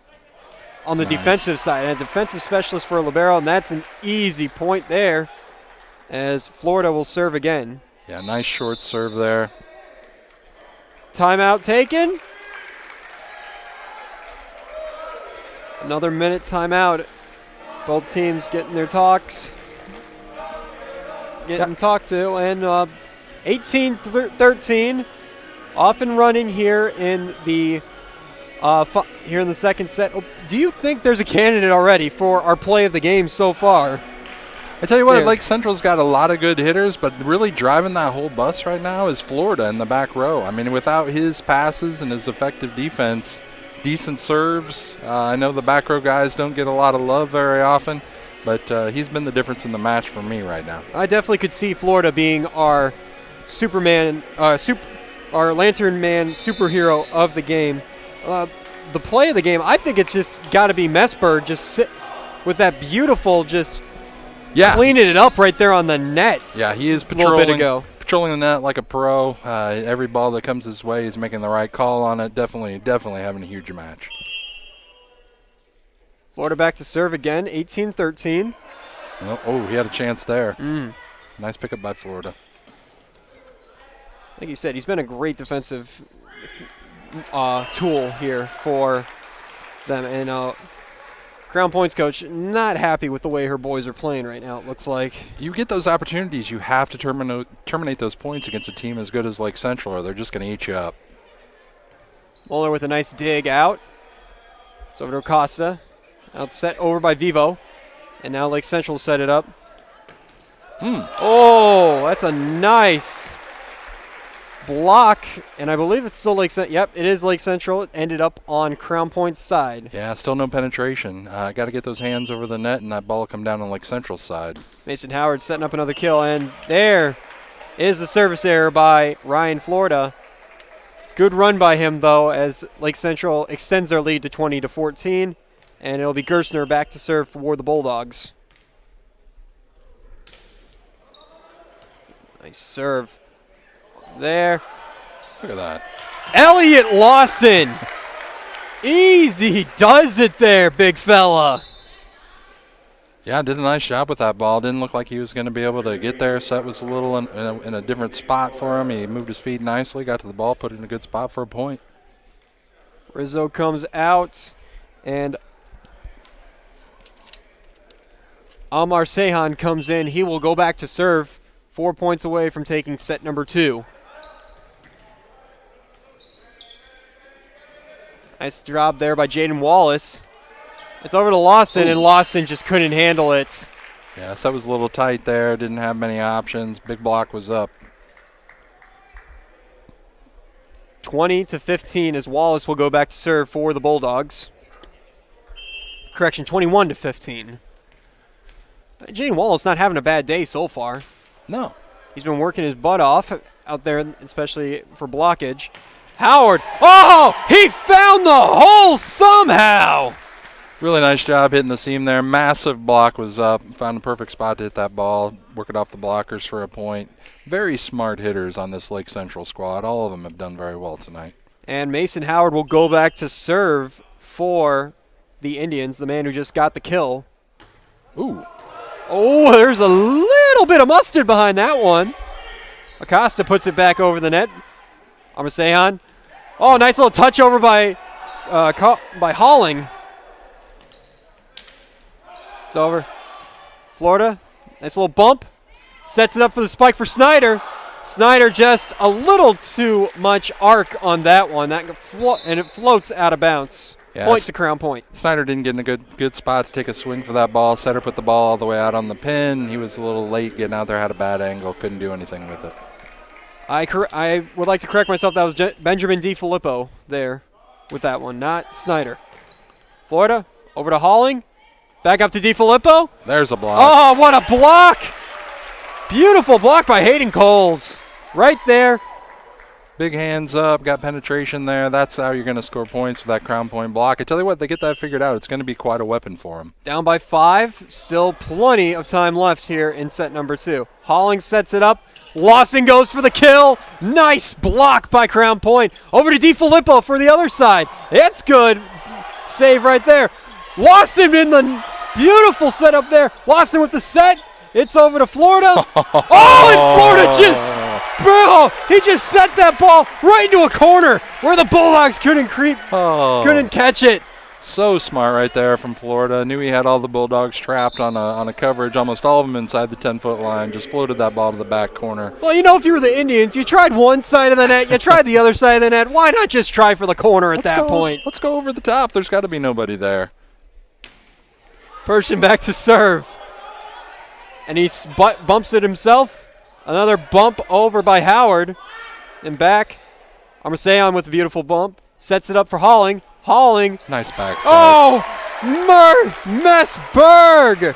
on the defensive side. And a defensive specialist for libero, and that's an easy point there as Florida will serve again. Yeah, nice short serve there. Timeout taken. Another minute timeout. Both teams getting their talks. Getting talked to. And 18-13. Off and running here in the second set. Do you think there's a candidate already for our play of the game so far? I tell you what, There. Lake Central's got a lot of good hitters, but really driving that whole bus right now is Florida in the back row. I mean, without his passes and his effective defense, decent serves. I know the back row guys don't get a lot of love very often, but he's been the difference in the match for me right now. I definitely could see Florida being our Superman, our Lantern Man superhero of the game. The play of the game, I think it's just got to be Messberg just sit with that beautiful cleaning it up right there on the net. Yeah, he is A little bit patrolling, ago. patrolling the net like a pro. Every ball that comes his way, he's making the right call on it. Definitely having a huge match. Florida back to serve again, 18-13. Oh, he had a chance there. Nice pickup by Florida. Like you said, he's been a great defensive tool here for them. And Crown Points coach not happy with the way her boys are playing right now, it looks like. You get those opportunities, you have to terminate those points against a team as good as Lake Central, or they're just going to eat you up. Muller with a nice dig out. It's over to Acosta. Now it's set over by Vivo. And now Lake Central set it up. Oh, that's a nice block. And I believe it's still Lake Central. Yep, it is Lake Central. It ended up on Crown Point's side. Yeah, still no penetration. Got to get those hands over the net, and that ball will come down on Lake Central's side. Mason Howard setting up another kill. And there is the service error by Ryan, Florida. Good run by him, though, as Lake Central extends their lead to 20-14. And it'll be Gerstner back to serve for the Bulldogs. Nice serve. There. Look at that. Elliot Lawson. Easy does it there, big fella. Yeah, did a nice job with that ball. Didn't look like he was going to be able to get there. Set was a little in a different spot for him. He moved his feet nicely, got to the ball, put it in a good spot for a point. Rizzo comes out, and Amar Sehan comes in. He will go back to serve, 4 points away from taking set number 2. Nice job there by Jaden Wallace. It's over to Lawson, and Lawson just couldn't handle it. Yeah, so that was a little tight there. Didn't have many options. Big block was up. 20-15 as Wallace will go back to serve for the Bulldogs. Correction, 21-15. Jaden Wallace not having a bad day so far. No. He's been working his butt off out there, especially for blockage. Howard, oh, he found the hole somehow. Really nice job hitting the seam there. Massive block was up. Found a perfect spot to hit that ball. Work it off the blockers for a point. Very smart hitters on this Lake Central squad. All of them have done very well tonight. And Mason Howard will go back to serve for the Indians, the man who just got the kill. Ooh. Oh, there's a little bit of mustard behind that one. Acosta puts it back over the net. Armasehan. Oh, nice little touch over by caught by Halling. It's over. Florida, nice little bump. Sets it up for the spike for Snyder. Snyder just a little too much arc on that one. And it floats out of bounds. Yes. Point to Crown Point. Snyder didn't get in a good spot to take a swing for that ball. Setter put the ball all the way out on the pin. He was a little late getting out there, had a bad angle, couldn't do anything with it. I would like to correct myself. That was Benjamin DiFilippo there with that one, not Snyder. Florida, over to Halling. Back up to DiFilippo. There's a block. Oh, what a block! Beautiful block by Hayden Coles. Right there. Big hands up, got penetration there. That's how you're going to score points with that Crown Point block. I tell you what, they get that figured out. It's going to be quite a weapon for them. Down by 5. Still plenty of time left here in set number 2. Halling sets it up. Lawson goes for the kill. Nice block by Crown Point. Over to DiFilippo for the other side. It's good. Save right there. Lawson in the beautiful setup there. Lawson with the set. It's over to Florida. Oh, and Florida he just set that ball right into a corner where the Bulldogs couldn't catch it. So smart right there from Florida. Knew he had all the Bulldogs trapped on a coverage, almost all of them inside the 10-foot line. Just floated that ball to the back corner. Well, if you were the Indians, you tried one side of the net, you tried the other side of the net. Why not just try for the corner at that point? Let's go over the top. There's got to be nobody there. Pershing back to serve. And he bumps it himself. Another bump over by Howard. And back. Armaseyan with a beautiful bump. Sets it up for Halling. Halling. Nice backside. Oh, Messberg.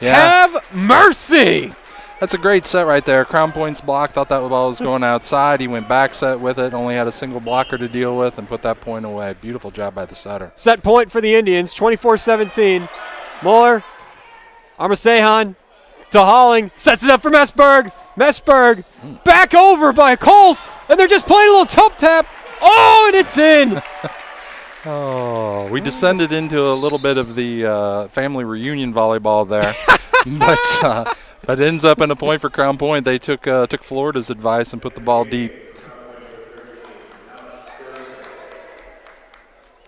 Yeah. Have mercy. That's a great set right there. Crown Point's block. Thought that ball was going outside. He went back set with it. Only had a single blocker to deal with and put that point away. Beautiful job by the setter. Set point for the Indians. 24-17. Muller. Armaseyan. To Halling, sets it up for Messberg. Messberg back over by Coles, and they're just playing a little top tap. Oh, and it's in. Oh, we descended into a little bit of the family reunion volleyball there, but ends up in a point for Crown Point. They took Florida's advice and put the ball deep.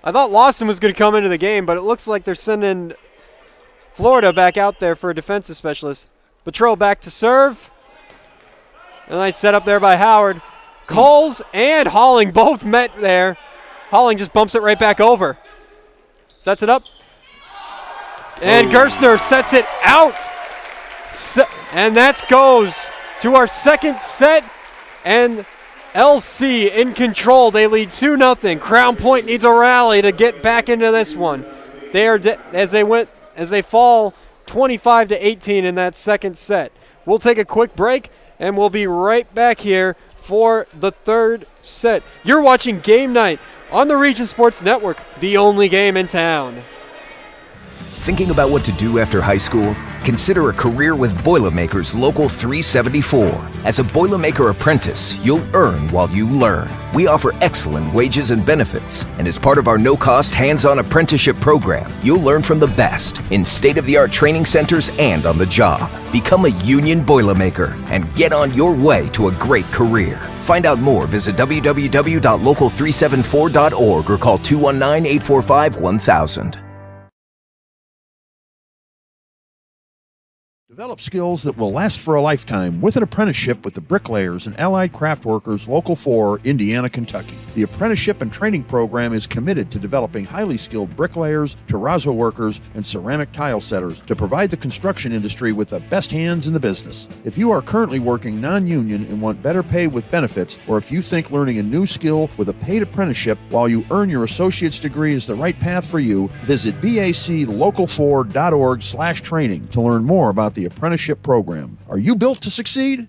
I thought Lawson was going to come into the game, but it looks like they're sending Florida back out there for a defensive specialist. Petro back to serve. A nice setup there by Howard. Coles and Halling both met there. Halling just bumps it right back over. Sets it up. And Gerstner sets it out. And that goes to our second set. And LC in control. They lead 2-0. Crown Point needs a rally to get back into this one. They are as they fall 25-18 in that second set. We'll take a quick break, and we'll be right back here for the third set. You're watching Game Night on the Region Sports Network, the only game in town. Thinking about what to do after high school? Consider a career with Boilermakers Local 374. As a Boilermaker apprentice, you'll earn while you learn. We offer excellent wages and benefits, and as part of our no-cost hands-on apprenticeship program, you'll learn from the best in state-of-the-art training centers and on the job. Become a union Boilermaker and get on your way to a great career. Find out more, visit www.local374.org or call 219-845-1000. Develop skills that will last for a lifetime with an apprenticeship with the Bricklayers and Allied Craft Workers Local 4, Indiana, Kentucky. The apprenticeship and training program is committed to developing highly skilled bricklayers, terrazzo workers, and ceramic tile setters to provide the construction industry with the best hands in the business. If you are currently working non-union and want better pay with benefits, or if you think learning a new skill with a paid apprenticeship while you earn your associate's degree is the right path for you, visit baclocal4.org/training to learn more about the apprenticeship program. Are you built to succeed?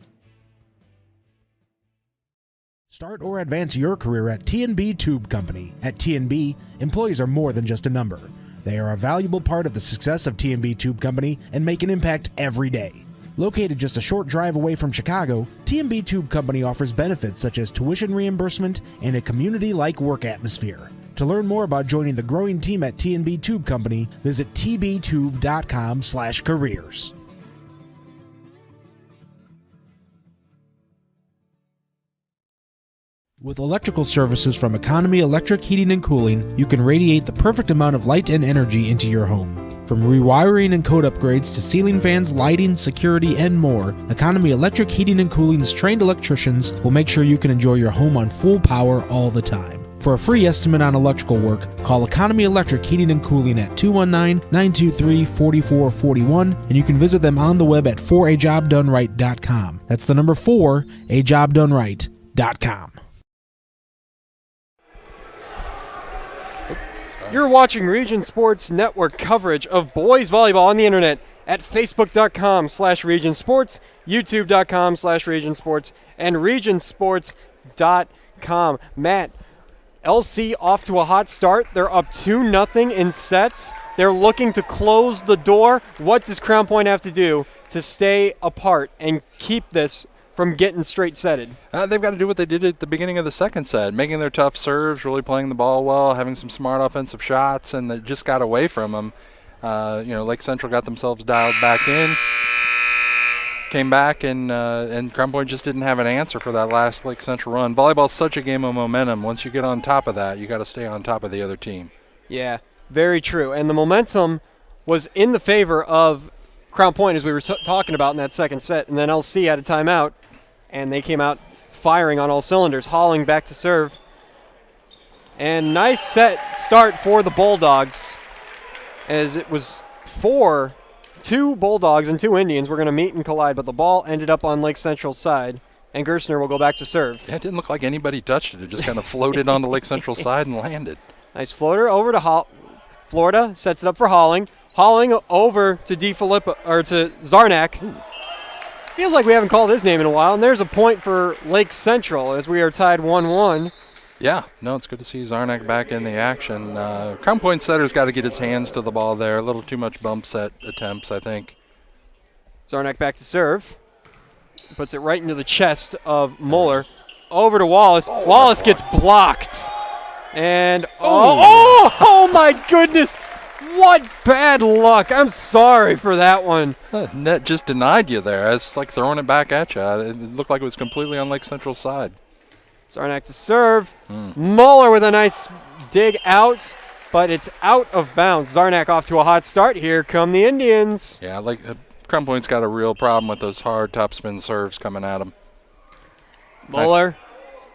Start or advance your career at T&B Tube Company. At T&B, employees are more than just a number. They are a valuable part of the success of T&B Tube Company and make an impact every day. Located just a short drive away from Chicago, T&B Tube Company offers benefits such as tuition reimbursement and a community-like work atmosphere. To learn more about joining the growing team at T&B Tube Company, visit tbtube.com/careers. With electrical services from Economy Electric Heating and Cooling, you can radiate the perfect amount of light and energy into your home. From rewiring and code upgrades to ceiling fans, lighting, security, and more, Economy Electric Heating and Cooling's trained electricians will make sure you can enjoy your home on full power all the time. For a free estimate on electrical work, call Economy Electric Heating and Cooling at 219-923-4441, and you can visit them on the web at 4ajobdoneright.com. That's the number 4ajobdoneright.com. You're watching Region Sports Network coverage of boys volleyball on the internet at facebook.com/Region Sports, youtube.com/Region Sports, and regionsports.com. Matt, LC off to a hot start. They're up 2-0 in sets. They're looking to close the door. What does Crown Point have to do to stay apart and keep this from getting straight setted? They've got to do what they did at the beginning of the second set, making their tough serves, really playing the ball well, having some smart offensive shots, and they just got away from them. Lake Central got themselves dialed back in, came back, and Crown Point just didn't have an answer for that last Lake Central run. Volleyball's such a game of momentum. Once you get on top of that, you got to stay on top of the other team. Yeah, very true. And the momentum was in the favor of Crown Point, as we were talking about in that second set, and then LC had a timeout, and they came out firing on all cylinders. Halling back to serve. And nice set start for the Bulldogs, as it was 2 Bulldogs and 2 Indians were going to meet and collide, but the ball ended up on Lake Central's side, and Gerstner will go back to serve. Yeah, it didn't look like anybody touched it. It just kind of floated on the Lake Central side and landed. Nice floater over to Florida, sets it up for Halling. Halling over to to Zarnak. Ooh. Feels like we haven't called his name in a while, and there's a point for Lake Central as we are tied 1-1. Yeah, no, it's good to see Zarnak back in the action. Crown Point setter's got to get his hands to the ball there. A little too much bump set attempts, I think. Zarnak back to serve. Puts it right into the chest of Muller. Over to Wallace. Wallace gets blocked. And, oh my goodness. What bad luck. I'm sorry for that one. Net just denied you there. It's like throwing it back at you. It looked like it was completely on Lake Central's side. Zarnak to serve. Muller with a nice dig out, but it's out of bounds. Zarnak off to a hot start. Here come the Indians. Yeah, Crown Point's got a real problem with those hard topspin serves coming at them. Muller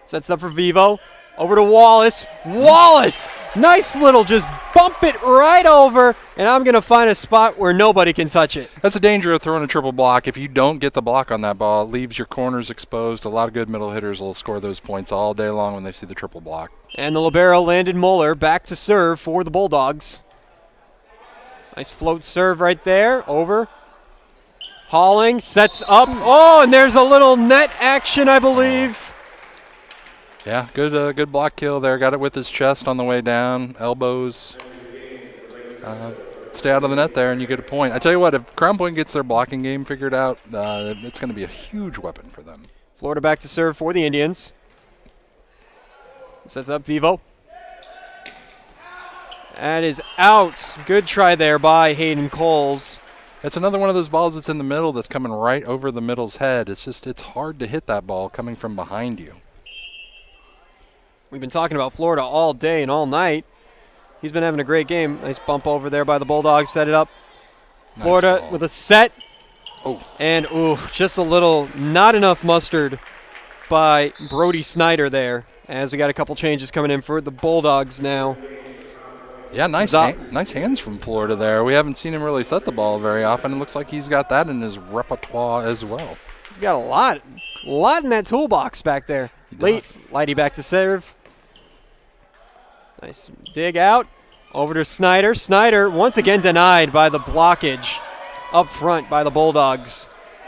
sets up for Vivo. Over to Wallace. Wallace! Nice little just bump it right over, and I'm going to find a spot where nobody can touch it. That's the danger of throwing a triple block. If you don't get the block on that ball, it leaves your corners exposed. A lot of good middle hitters will score those points all day long when they see the triple block. And the libero Landon Muller back to serve for the Bulldogs. Nice float serve right there. Over. Halling sets up. Oh, and there's a little net action, I believe. Yeah, good block kill there. Got it with his chest on the way down, elbows. Stay out of the net there, and you get a point. I tell you what, if Crown Point gets their blocking game figured out, it's going to be a huge weapon for them. Florida back to serve for the Indians. Sets up Vivo. That is out. Good try there by Hayden Coles. It's another one of those balls that's in the middle that's coming right over the middle's head. It's hard to hit that ball coming from behind you. We've been talking about Florida all day and all night. He's been having a great game. Nice bump over there by the Bulldogs. Set it up. Nice Florida ball with a set. Oh. And, just a little, not enough mustard by Brody Snyder there, as we got a couple changes coming in for the Bulldogs now. Yeah, nice hands from Florida there. We haven't seen him really set the ball very often. It looks like he's got that in his repertoire as well. He's got a lot in that toolbox back there. Lighty back to serve. Nice dig out. Over to Snyder. Snyder once again denied by the blockage up front by the Bulldogs.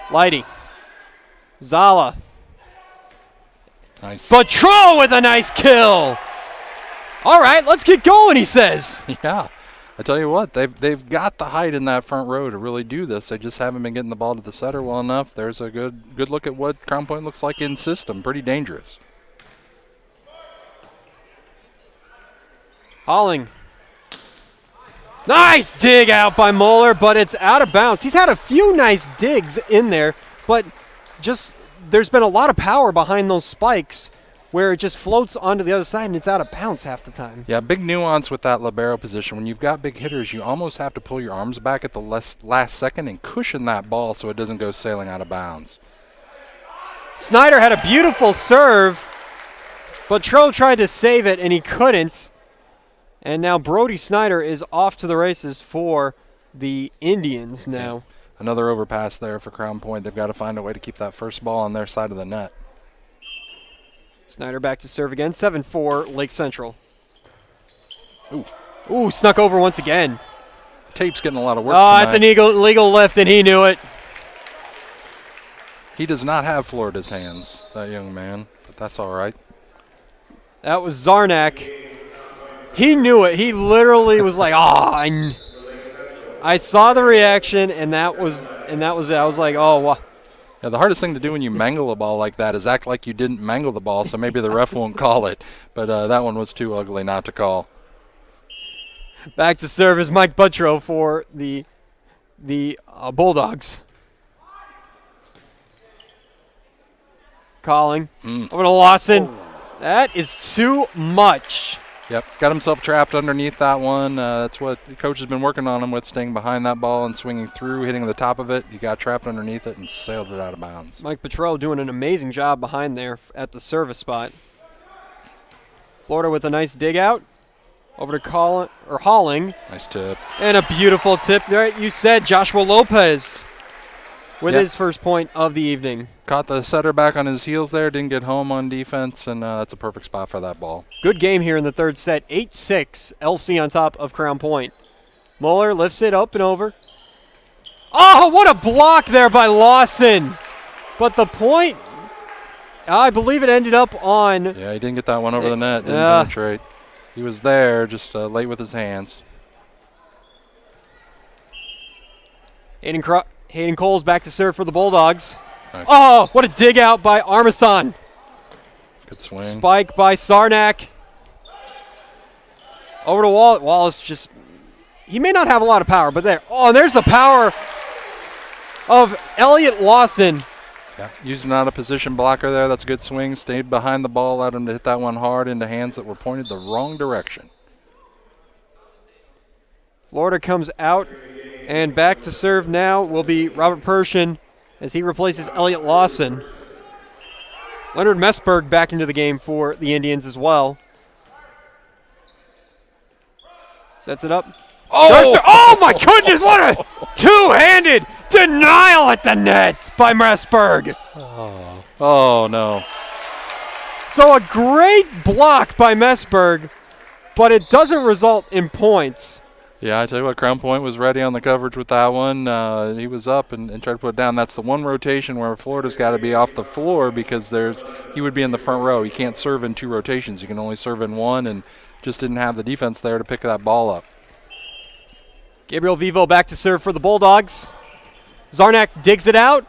Lighty. Zala. Nice. Batro with a nice kill. All right, let's get going, he says. Yeah. I tell you what, they've got the height in that front row to really do this. They just haven't been getting the ball to the setter well enough. There's a good look at what Crown Point looks like in system. Pretty dangerous. Halling. Nice dig out by Muller, but it's out of bounds. He's had a few nice digs in there, but just there's been a lot of power behind those spikes where it just floats onto the other side and it's out of bounds half the time. Yeah, big nuance with that libero position. When you've got big hitters, you almost have to pull your arms back at the last second and cushion that ball so it doesn't go sailing out of bounds. Snyder had a beautiful serve, but Tro tried to save it and he couldn't. And now Brody Snyder is off to the races for the Indians now. Another overpass there for Crown Point. They've got to find a way to keep that first ball on their side of the net. Snyder back to serve again, 7-4 Lake Central. Ooh, snuck over once again. Tape's getting a lot of work Oh, tonight. that's an illegal lift, and he knew it. He does not have Florida's hands, that young man, but that's all right. That was Zarnak. He knew it. He literally was like, oh, I saw the reaction, and that was it. I was like, oh, wow. Yeah, the hardest thing to do when you mangle a ball like that is act like you didn't mangle the ball, so maybe the ref won't call it. But that one was too ugly not to call. Back to serve is Mike Buttrow for the Bulldogs. Calling. Over to Lawson. That is too much. Yep, got himself trapped underneath that one. That's what the coach has been working on him with, staying behind that ball and swinging through, hitting the top of it. He got trapped underneath it and sailed it out of bounds. Mike Buttrow doing an amazing job behind there at the service spot. Florida with a nice dig out. Over to Halling. Nice tip. And a beautiful tip. There, you said Joshua Lopez with his first point of the evening. Caught the setter back on his heels there, didn't get home on defense, and that's a perfect spot for that ball. Good game here in the third set. 8-6, LC on top of Crown Point. Mueller lifts it up and over. Oh, what a block there by Lawson. But the point, I believe it ended up on. Yeah, he didn't get that one over the net, didn't penetrate. He was there, just late with his hands. Hayden Cole's back to serve for the Bulldogs. Nice. Oh, what a dig out by Armason. Good swing. Spike by Sarnak. Over to Wallace. Just, he may not have a lot of power, but there. Oh, and there's the power of Elliott Lawson. Yeah, using out a position blocker there. That's a good swing. Stayed behind the ball, allowed him to hit that one hard into hands that were pointed the wrong direction. Florida comes out, and back to serve now will be Robert Pershin as he replaces Elliott Lawson. Leonard Messberg back into the game for the Indians as well. Sets it up. Oh my goodness, what a two-handed denial at the net by Messberg. Oh, no. So a great block by Messberg, but it doesn't result in points. Yeah, I tell you what, Crown Point was ready on the coverage with that one. He was up and tried to put it down. That's the one rotation where Florida's got to be off the floor because he would be in the front row. He can't serve in two rotations. You can only serve in one, and just didn't have the defense there to pick that ball up. Gabriel Vivo back to serve for the Bulldogs. Zarnak digs it out,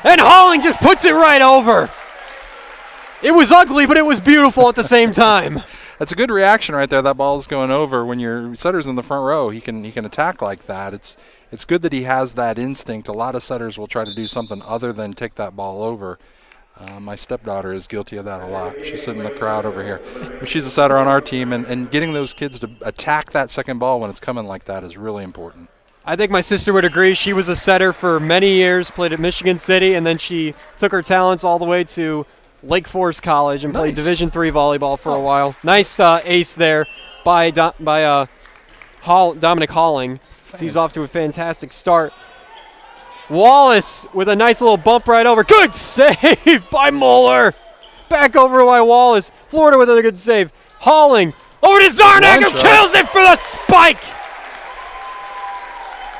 and Halling just puts it right over. It was ugly, but it was beautiful at the same time. That's a good reaction right there. That ball's going over. When your setter's in the front row, he can attack like that. It's good that he has that instinct. A lot of setters will try to do something other than take that ball over. My stepdaughter is guilty of that a lot. She's sitting in the crowd over here. But she's a setter on our team, and getting those kids to attack that second ball when it's coming like that is really important. I think my sister would agree. She was a setter for many years, played at Michigan City, and then she took her talents all the way to Lake Forest College and played Division III volleyball for a while. Nice ace there by Dominic Halling. He's off to a fantastic start. Wallace with a nice little bump right over. Good save by Mueller. Back over by Wallace. Florida with a good save. Halling over to Zarnak, who kills it for the spike.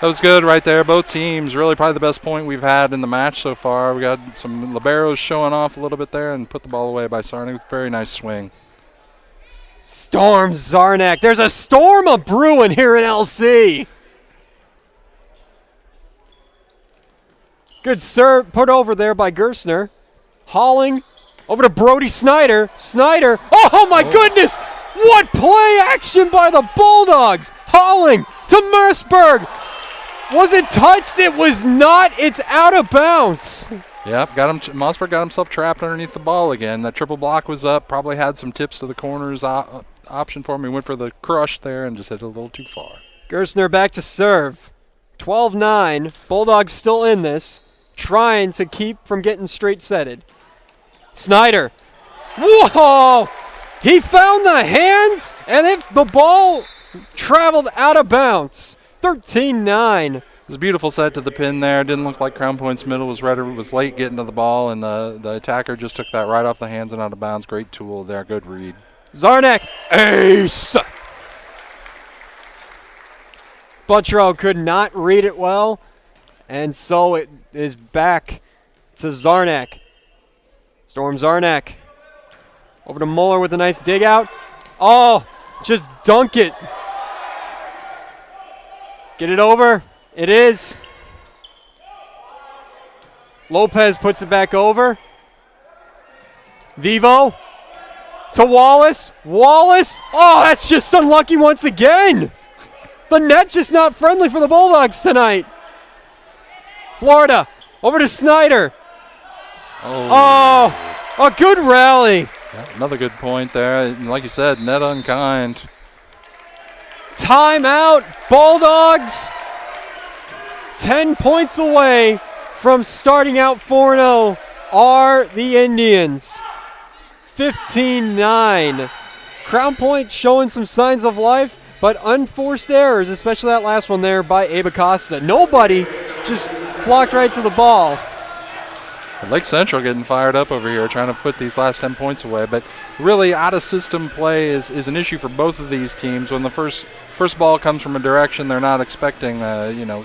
That was good right there. Both teams, really probably the best point we've had in the match so far. We got some liberos showing off a little bit there and put the ball away by Zarnak. Very nice swing. Storm Zarnak. There's a storm of brewing here in LC. Good serve put over there by Gersner. Halling over to Brody Snyder. Snyder. Oh my goodness! What play action by the Bulldogs! Halling to Merceberg. Was it touched? It was not. It's out of bounds. Yep, Mossberg got himself trapped underneath the ball again. That triple block was up, probably had some tips to the corners option for him. He went for the crush there and just hit it a little too far. Gerstner back to serve. 12-9. Bulldogs still in this, trying to keep from getting straight setted. Snyder. Whoa! He found the hands, and if the ball traveled out of bounds. 13-9. It was a beautiful set to the pin there. Didn't look like Crown Point's middle was late getting to the ball, and the attacker just took that right off the hands and out of bounds. Great tool there. Good read. Zarnak. Ace. Buttrow could not read it well, and so it is back to Zarnak. Storm Zarnak. Over to Muller with a nice dig out. Oh, just dunk it. Get it over. It is. Lopez puts it back over. Vivo to Wallace. Wallace. Oh, that's just unlucky once again. The net just not friendly for the Bulldogs tonight. Florida over to Snyder. Oh, a good rally. Yeah, another good point there. And like you said, net unkind. Timeout. Bulldogs 10 points away from starting out 4-0 are the Indians. 15-9. Crown Point showing some signs of life, but unforced errors, especially that last one there by Abe Acosta. Nobody just flocked right to the ball. Lake Central getting fired up over here, trying to put these last 10 points away. But really, out-of-system play is an issue for both of these teams. When the first ball comes from a direction they're not expecting,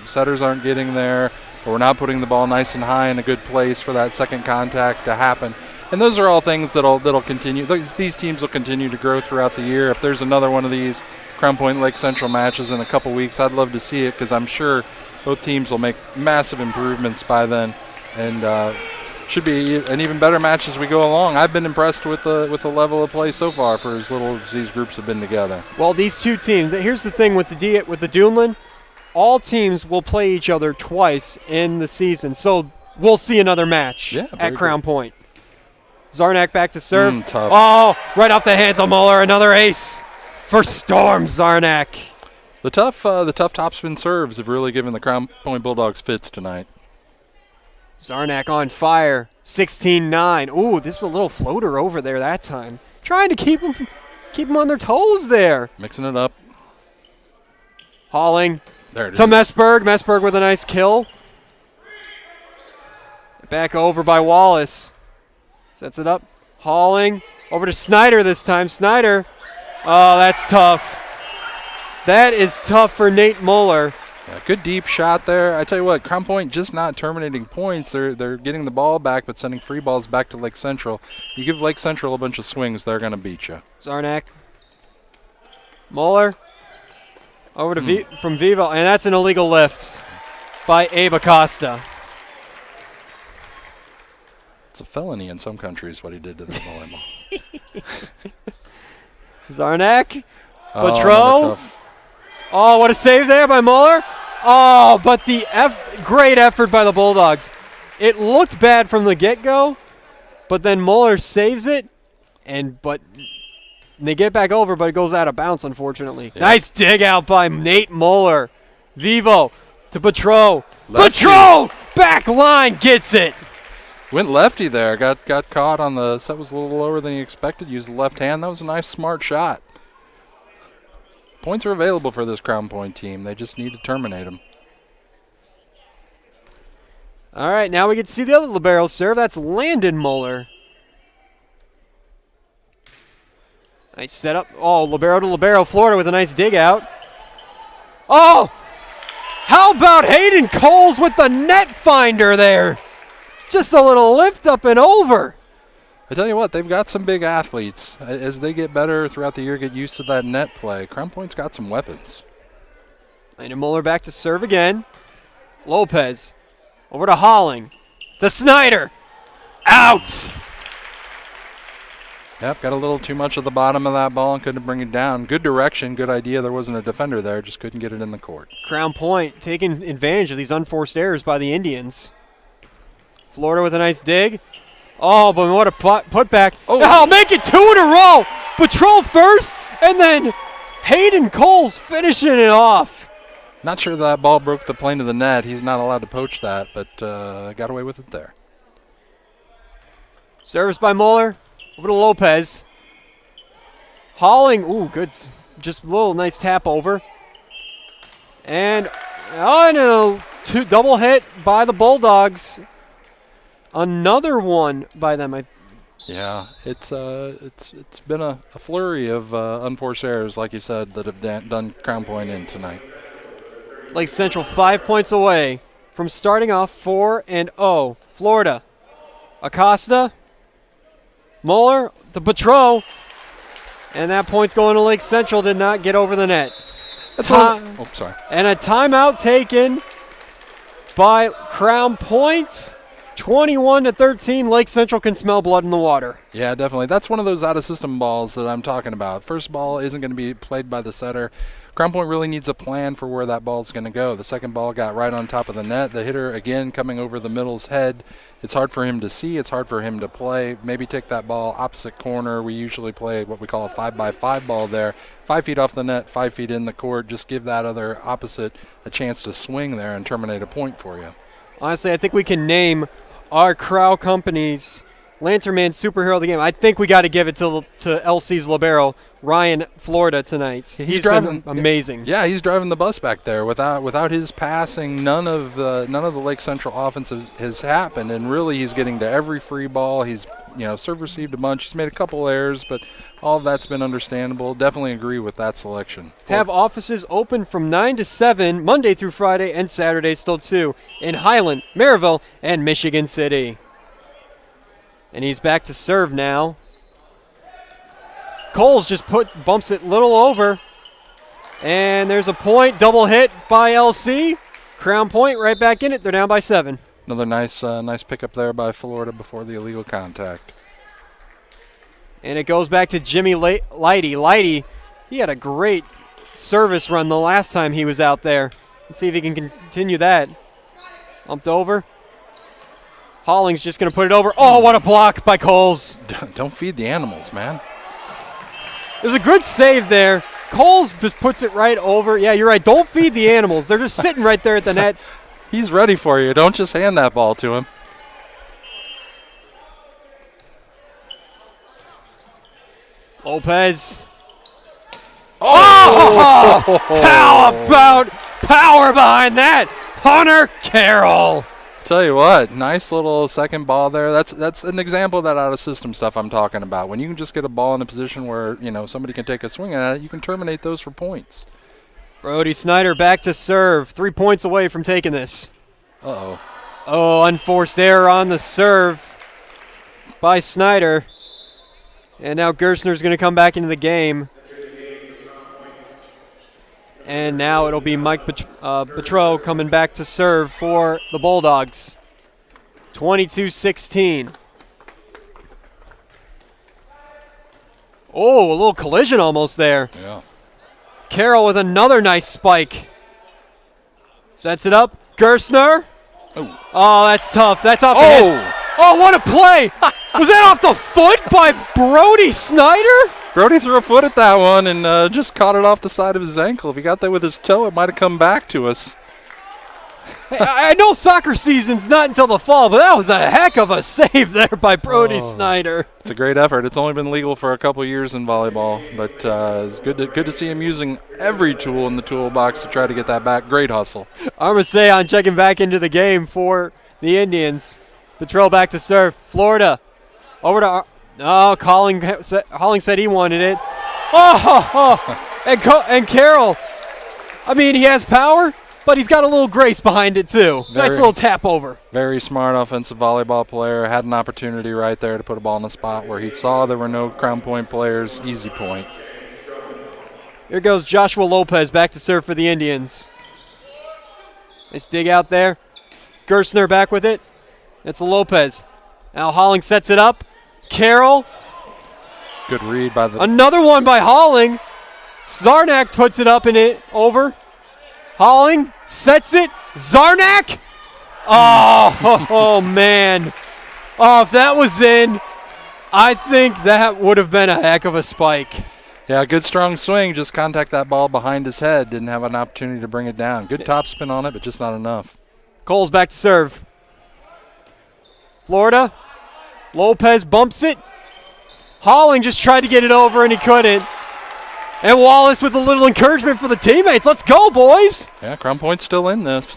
setters aren't getting there, or we're not putting the ball nice and high in a good place for that second contact to happen. And those are all things that'll continue. These teams will continue to grow throughout the year. If there's another one of these Crown Point Lake Central matches in a couple weeks, I'd love to see it, because I'm sure both teams will make massive improvements by then, and should be an even better match as we go along. I've been impressed with the level of play so far for as little as these groups have been together. Well, these two teams, here's the thing with the Duneland, all teams will play each other twice in the season, so we'll see another match at Crown Point. Zarnak back to serve. Tough. Oh, right off the hands of Muller, another ace for Storm Zarnak. The tough topspin serves have really given the Crown Point Bulldogs fits tonight. Zarnak on fire, 16-9. Ooh, this is a little floater over there that time. Trying to keep them on their toes there. Mixing it up. Hauling there it to is. Messberg. Messberg with a nice kill. Back over by Wallace. Sets it up. Hauling over to Snyder this time. Snyder. Oh, that's tough. That is tough for Nate Muller. Yeah, good deep shot there. I tell you what, Crown Point just not terminating points. They're getting the ball back, but sending free balls back to Lake Central. You give Lake Central a bunch of swings, they're going to beat you. Zarnak. Muller. Over to from Vivo, and that's an illegal lift by Abe Acosta. It's a felony in some countries what he did to the volleyball. Zarnak. Oh, Buttrow. Oh, what a save there by Muller. Oh, but the great effort by the Bulldogs. It looked bad from the get-go, but then Muller saves it, but they get back over, but it goes out of bounds, unfortunately. Yeah. Nice dig out by Nate Muller. Vivo to Buttrow. Buttrow! Back line gets it. Went lefty there. Got caught on the set, was a little lower than he expected. Used the left hand. That was a nice, smart shot. Points are available for this Crown Point team. They just need to terminate them. All right, now we get to see the other libero serve. That's Landon Muller. Nice setup. Oh, libero to libero. Florida with a nice dig out. Oh! How about Hayden Coles with the net finder there? Just a little lift up and over. I tell you what, they've got some big athletes. As they get better throughout the year, get used to that net play, Crown Point's got some weapons. Landon Muller back to serve again. Lopez over to Holling. To Snyder. Out! Yep, got a little too much of the bottom of that ball and couldn't bring it down. Good direction, good idea. There wasn't a defender there, just couldn't get it in the court. Crown Point taking advantage of these unforced errors by the Indians. Florida with a nice dig. Oh, but what a putback. Oh, make it 2 in a row. Patrol first, and then Hayden Coles finishing it off. Not sure that ball broke the plane of the net. He's not allowed to poach that, but got away with it there. Service by Mueller. Over to Lopez. Hauling. Ooh, good. Just a little nice tap over. And no. Double hit by the Bulldogs. Another one by them. Yeah, it's been a flurry of unforced errors, like you said, that have done Crown Point in tonight. Lake Central 5 points away from starting off 4-0. Florida. Acosta. Mueller. The Patro. And that point's going to Lake Central. Did not get over the net. Sorry. And a timeout taken by Crown Point. 21-13. Lake Central can smell blood in the water. Yeah, definitely. That's one of those out-of-system balls that I'm talking about. First ball isn't going to be played by the setter. Crown Point really needs a plan for where that ball's going to go. The second ball got right on top of the net. The hitter, again, coming over the middle's head. It's hard for him to see. It's hard for him to play. Maybe take that ball opposite corner. We usually play what we call a 5x5 ball there. 5 feet off the net, 5 feet in the court. Just give that other opposite a chance to swing there and terminate a point for you. Honestly, I think we can name our Crow Company's Lantern Man superhero of the game. I think we got to give it to LC's libero, Ryan Florida, tonight. He's driving amazing. Yeah, he's driving the bus back there. Without his passing, none of the Lake Central offense has happened, and really he's getting to every free ball. He's serve received a bunch. He's made a couple errors, but all of that's been understandable. Definitely agree with that selection. Have offices open from 9 to 7, Monday through Friday, and Saturday still 2 in Highland, Maryville, and Michigan City. And he's back to serve now. Coles just bumps it a little over. And there's a point. Double hit by LC. Crown Point right back in it. They're down by 7. Another nice pickup there by Florida before the illegal contact. And it goes back to Jimmy Lighty. Lighty, he had a great service run the last time he was out there. Let's see if he can continue that. Bumped over. Holling's just going to put it over. Oh, what a block by Coles. Don't feed the animals, man. There's a good save there. Coles just puts it right over. Yeah, you're right. Don't feed the animals. They're just sitting right there at the net. He's ready for you. Don't just hand that ball to him. Lopez. Oh! How about power behind that? Hunter Carroll. Tell you what, nice little second ball there. That's an example of that out-of-system stuff I'm talking about. When you can just get a ball in a position where, somebody can take a swing at it, you can terminate those for points. Brody Snyder back to serve. 3 points away from taking this. Uh-oh. Oh, unforced error on the serve by Snyder. And now Gerstner's going to come back into the game. And now it'll be Mike Petro coming back to serve for the Bulldogs. 22-16. Oh, a little collision almost there. Yeah. Carroll with another nice spike. Sets it up. Gerstner. Oh, that's tough. That's off the hands. Oh, what a play. Was that off the foot by Brody Snyder? Brody threw a foot at that one and just caught it off the side of his ankle. If he got that with his toe, it might have come back to us. Hey, I know soccer season's not until the fall, but that was a heck of a save there by Brody Snyder. It's a great effort. It's only been legal for a couple years in volleyball, but it's good to see him using every tool in the toolbox to try to get that back. Great hustle. Armaseyon checking back into the game for the Indians. Petro back to serve. Florida over to Holling said he wanted it. And Carroll. I mean, he has power, but he's got a little grace behind it too. Nice little tap over. Very smart offensive volleyball player. Had an opportunity right there to put a ball in the spot where he saw there were no Crown Point players. Easy point. Here goes Joshua Lopez back to serve for the Indians. Nice dig out there. Gerstner back with it. It's Lopez. Now Holling sets it up. Carroll. Good read by the... Another one by Holling. Zarnak puts it up and it over. Holling sets it. Zarnak. Oh, man. Oh, if that was in, I think that would have been a heck of a spike. Yeah, good strong swing. Just contact that ball behind his head. Didn't have an opportunity to bring it down. Good topspin on it, but just not enough. Cole's back to serve. Florida. Lopez bumps it. Holling just tried to get it over, and he couldn't. And Wallace with a little encouragement for the teammates. Let's go, boys. Yeah, Crown Point's still in this.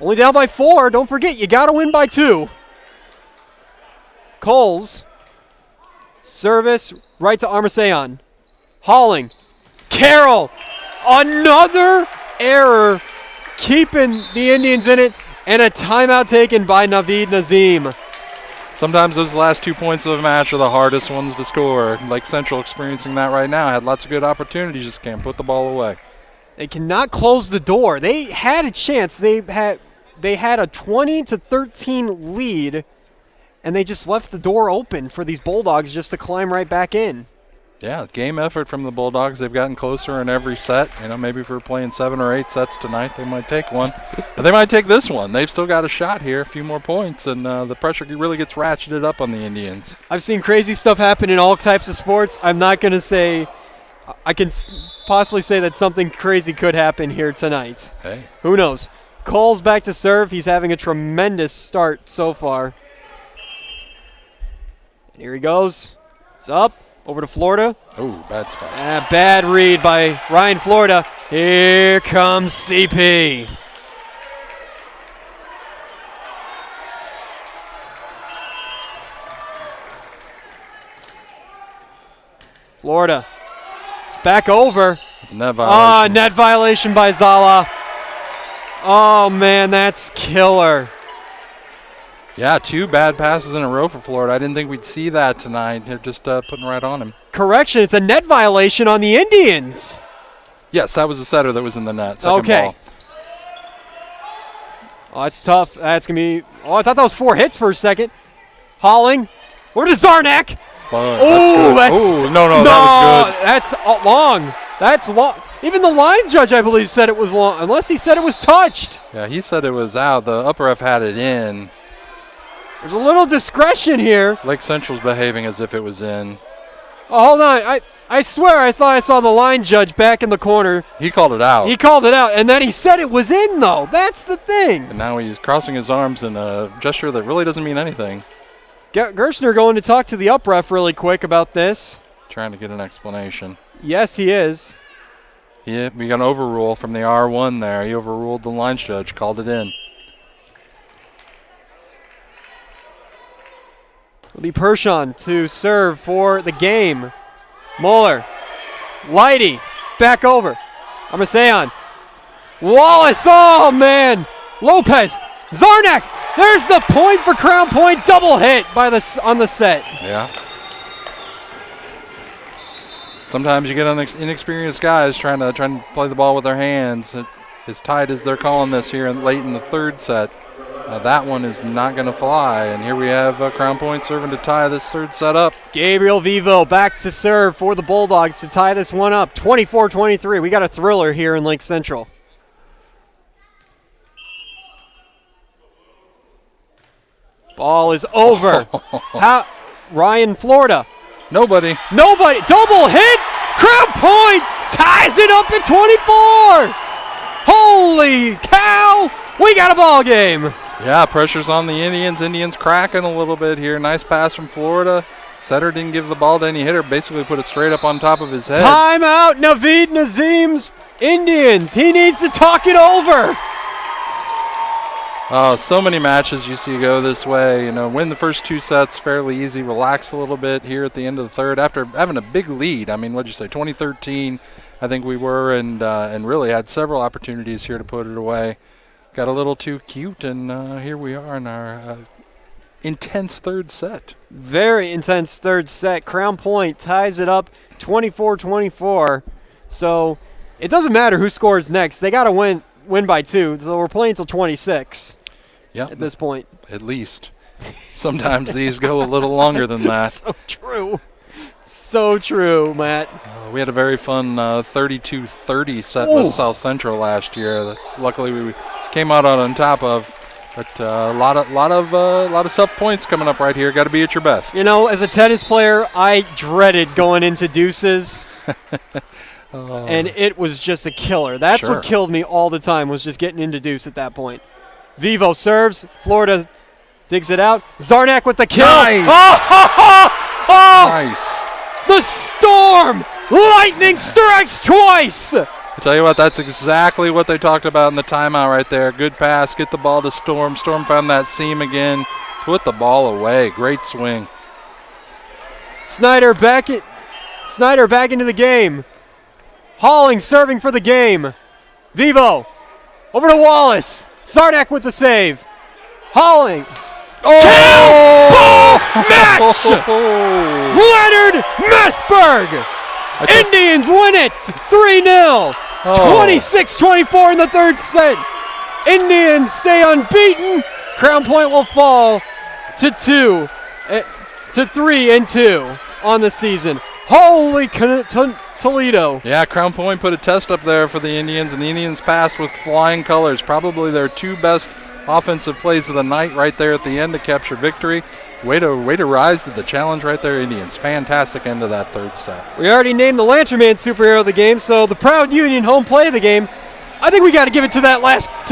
Only down by 4. Don't forget, you got to win by 2. Coles. Service right to Armaseon. Holling. Carroll. Another error keeping the Indians in it. And a timeout taken by Naveed Nazim. Sometimes those last 2 points of a match are the hardest ones to score. Like Central experiencing that right now. Had lots of good opportunities, just can't put the ball away. They cannot close the door. They had a chance. They had a 20-13 lead, and they just left the door open for these Bulldogs just to climb right back in. Yeah, game effort from the Bulldogs. They've gotten closer in every set. You know, maybe if we're playing 7 or 8 sets tonight, they might take one. But they might take this one. They've still got a shot here, a few more points, and the pressure really gets ratcheted up on the Indians. I've seen crazy stuff happen in all types of sports. I'm not going to say I can possibly say that something crazy could happen here tonight. Hey. Who knows? Cole's back to serve. He's having a tremendous start so far. And here he goes. It's up. Over to Florida. Oh, bad spot. Bad read by Ryan Florida. Here comes CP. Florida. It's back over. It's a net violation. Net violation by Zala. Oh, man, that's killer. Yeah, 2 bad passes in a row for Florida. I didn't think we'd see that tonight. They're just putting right on him. Correction, it's a net violation on the Indians. Yes, that was the setter that was in the net. Second okay. Ball. Oh, that's tough. That's going to be... Oh, I thought that was 4 hits for a second. Holling. Where does Zarnak? Oh, that's no, that was good. That's long. That's long. Even the line judge, I believe, said it was long, unless he said it was touched. Yeah, he said it was out. The upper ref had it in. There's a little discretion here. Lake Central's behaving as if it was in. Oh, hold on. I swear I thought I saw the line judge back in the corner. He called it out. He called it out, and then he said it was in, though. That's the thing. And now he's crossing his arms in a gesture that really doesn't mean anything. Gerstner going to talk to the up ref really quick about this. Trying to get an explanation. Yes, he is. Yeah, we got an overrule from the R1 there. He overruled the line judge, called it in. It'll be Pershon to serve for the game. Muller. Lighty. Back over. Armaseon. Wallace. Oh, man. Lopez. Zarnak. There's the point for Crown Point. Double hit by on the set. Yeah. Sometimes you get inexperienced guys trying to play the ball with their hands. As tight as they're calling this here late in the 3rd set. That one is not going to fly. And here we have Crown Point serving to tie this 3rd set up. Gabriel Vivo back to serve for the Bulldogs to tie this one up. 24-23. We got a thriller here in Lake Central. Ball is over. Ryan Florida. Nobody. Double hit. Crown Point ties it up at 24. Holy cow. We got a ball game. Yeah, pressure's on the Indians. Indians cracking a little bit here. Nice pass from Florida. Setter didn't give the ball to any hitter. Basically put it straight up on top of his head. Timeout, Naveed Nazim's Indians. He needs to talk it over. Oh, so many matches you see go this way. You know, win the first 2 sets fairly easy. Relax a little bit here at the end of the 3rd after having a big lead. I mean, what'd you say, 2013, I think we were, and really had several opportunities here to put it away. Got a little too cute, and here we are in our intense 3rd set. Very intense 3rd set. Crown Point ties it up 24-24. So it doesn't matter who scores next. They got to win by 2. So we're playing until 26 at this point. At least. Sometimes these go a little longer than that. So true. So true, Matt. We had a very fun 32-30 set with South Central last year that luckily we came out on top of. But a lot of tough points coming up right here. Got to be at your best. You know, as a tennis player, I dreaded going into deuces. And it was just a killer. That's Sure. what killed me all the time, was just getting into deuce at that point. Vivo serves. Florida digs it out. Zarnak with the kill. Nice. Oh! Nice. The Storm! Lightning strikes twice! I tell you what, that's exactly what they talked about in the timeout right there. Good pass, get the ball to Storm. Storm found that seam again. Put the ball away. Great swing. Snyder back into the game. Halling serving for the game. Vivo over to Wallace. Zarnak with the save. Halling. Ball match! Leonard Messberg! Indians win it 3-0. 26-24 in the third set. Indians stay unbeaten. Crown Point will fall to 3-2 on the season. Holy Toledo. Yeah, Crown Point put a test up there for the Indians, and the Indians passed with flying colors. Probably their two best offensive plays of the night right there at the end to capture victory. Way to rise to the challenge right there, Indians. Fantastic end of that third set. We already named the Lantern Man superhero of the game, so the proud Union home play of the game. I think we got to give it to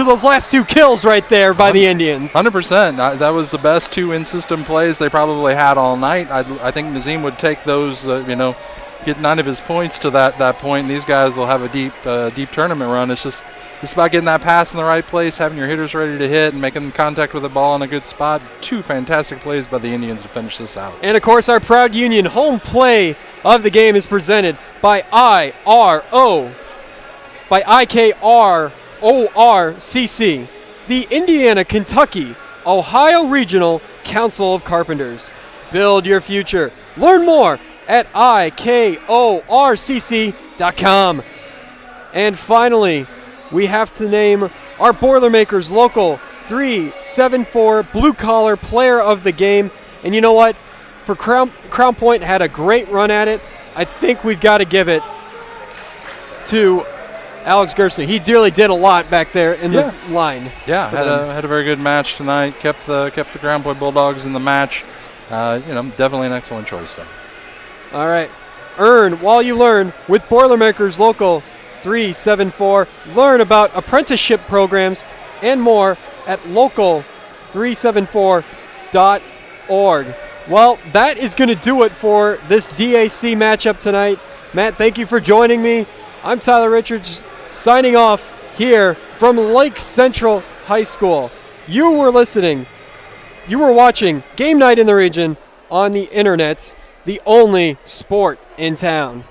those last two kills right there by the Indians. 100%. That was the best two in-system plays they probably had all night. I think Nazim would take those, get 9 of his points to that point. And these guys will have a deep tournament run. It's about getting that pass in the right place, having your hitters ready to hit, and making contact with the ball in a good spot. Two fantastic plays by the Indians to finish this out. And, of course, our proud Union home play of the game is presented by IKRORCC, the Indiana, Kentucky, Ohio Regional Council of Carpenters. Build your future. Learn more at IKORCC.com. And finally, we have to name our Boilermakers Local 374 Blue Collar Player of the Game. And you know what? For Crown Point had a great run at it. I think we've got to give it to Alex Gersten. He really did a lot back there in the line. Yeah, had a very good match tonight. Kept the Crown Point Bulldogs in the match. Definitely an excellent choice there. All right. Earn while you learn with Boilermakers Local 374. Learn about apprenticeship programs and more at local374.org. Well, that is going to do it for this DAC matchup tonight. Matt, thank you for joining me. I'm Tyler Richards, signing off here from Lake Central High School. You were watching Game Night in the Region on the internet, the only sport in town.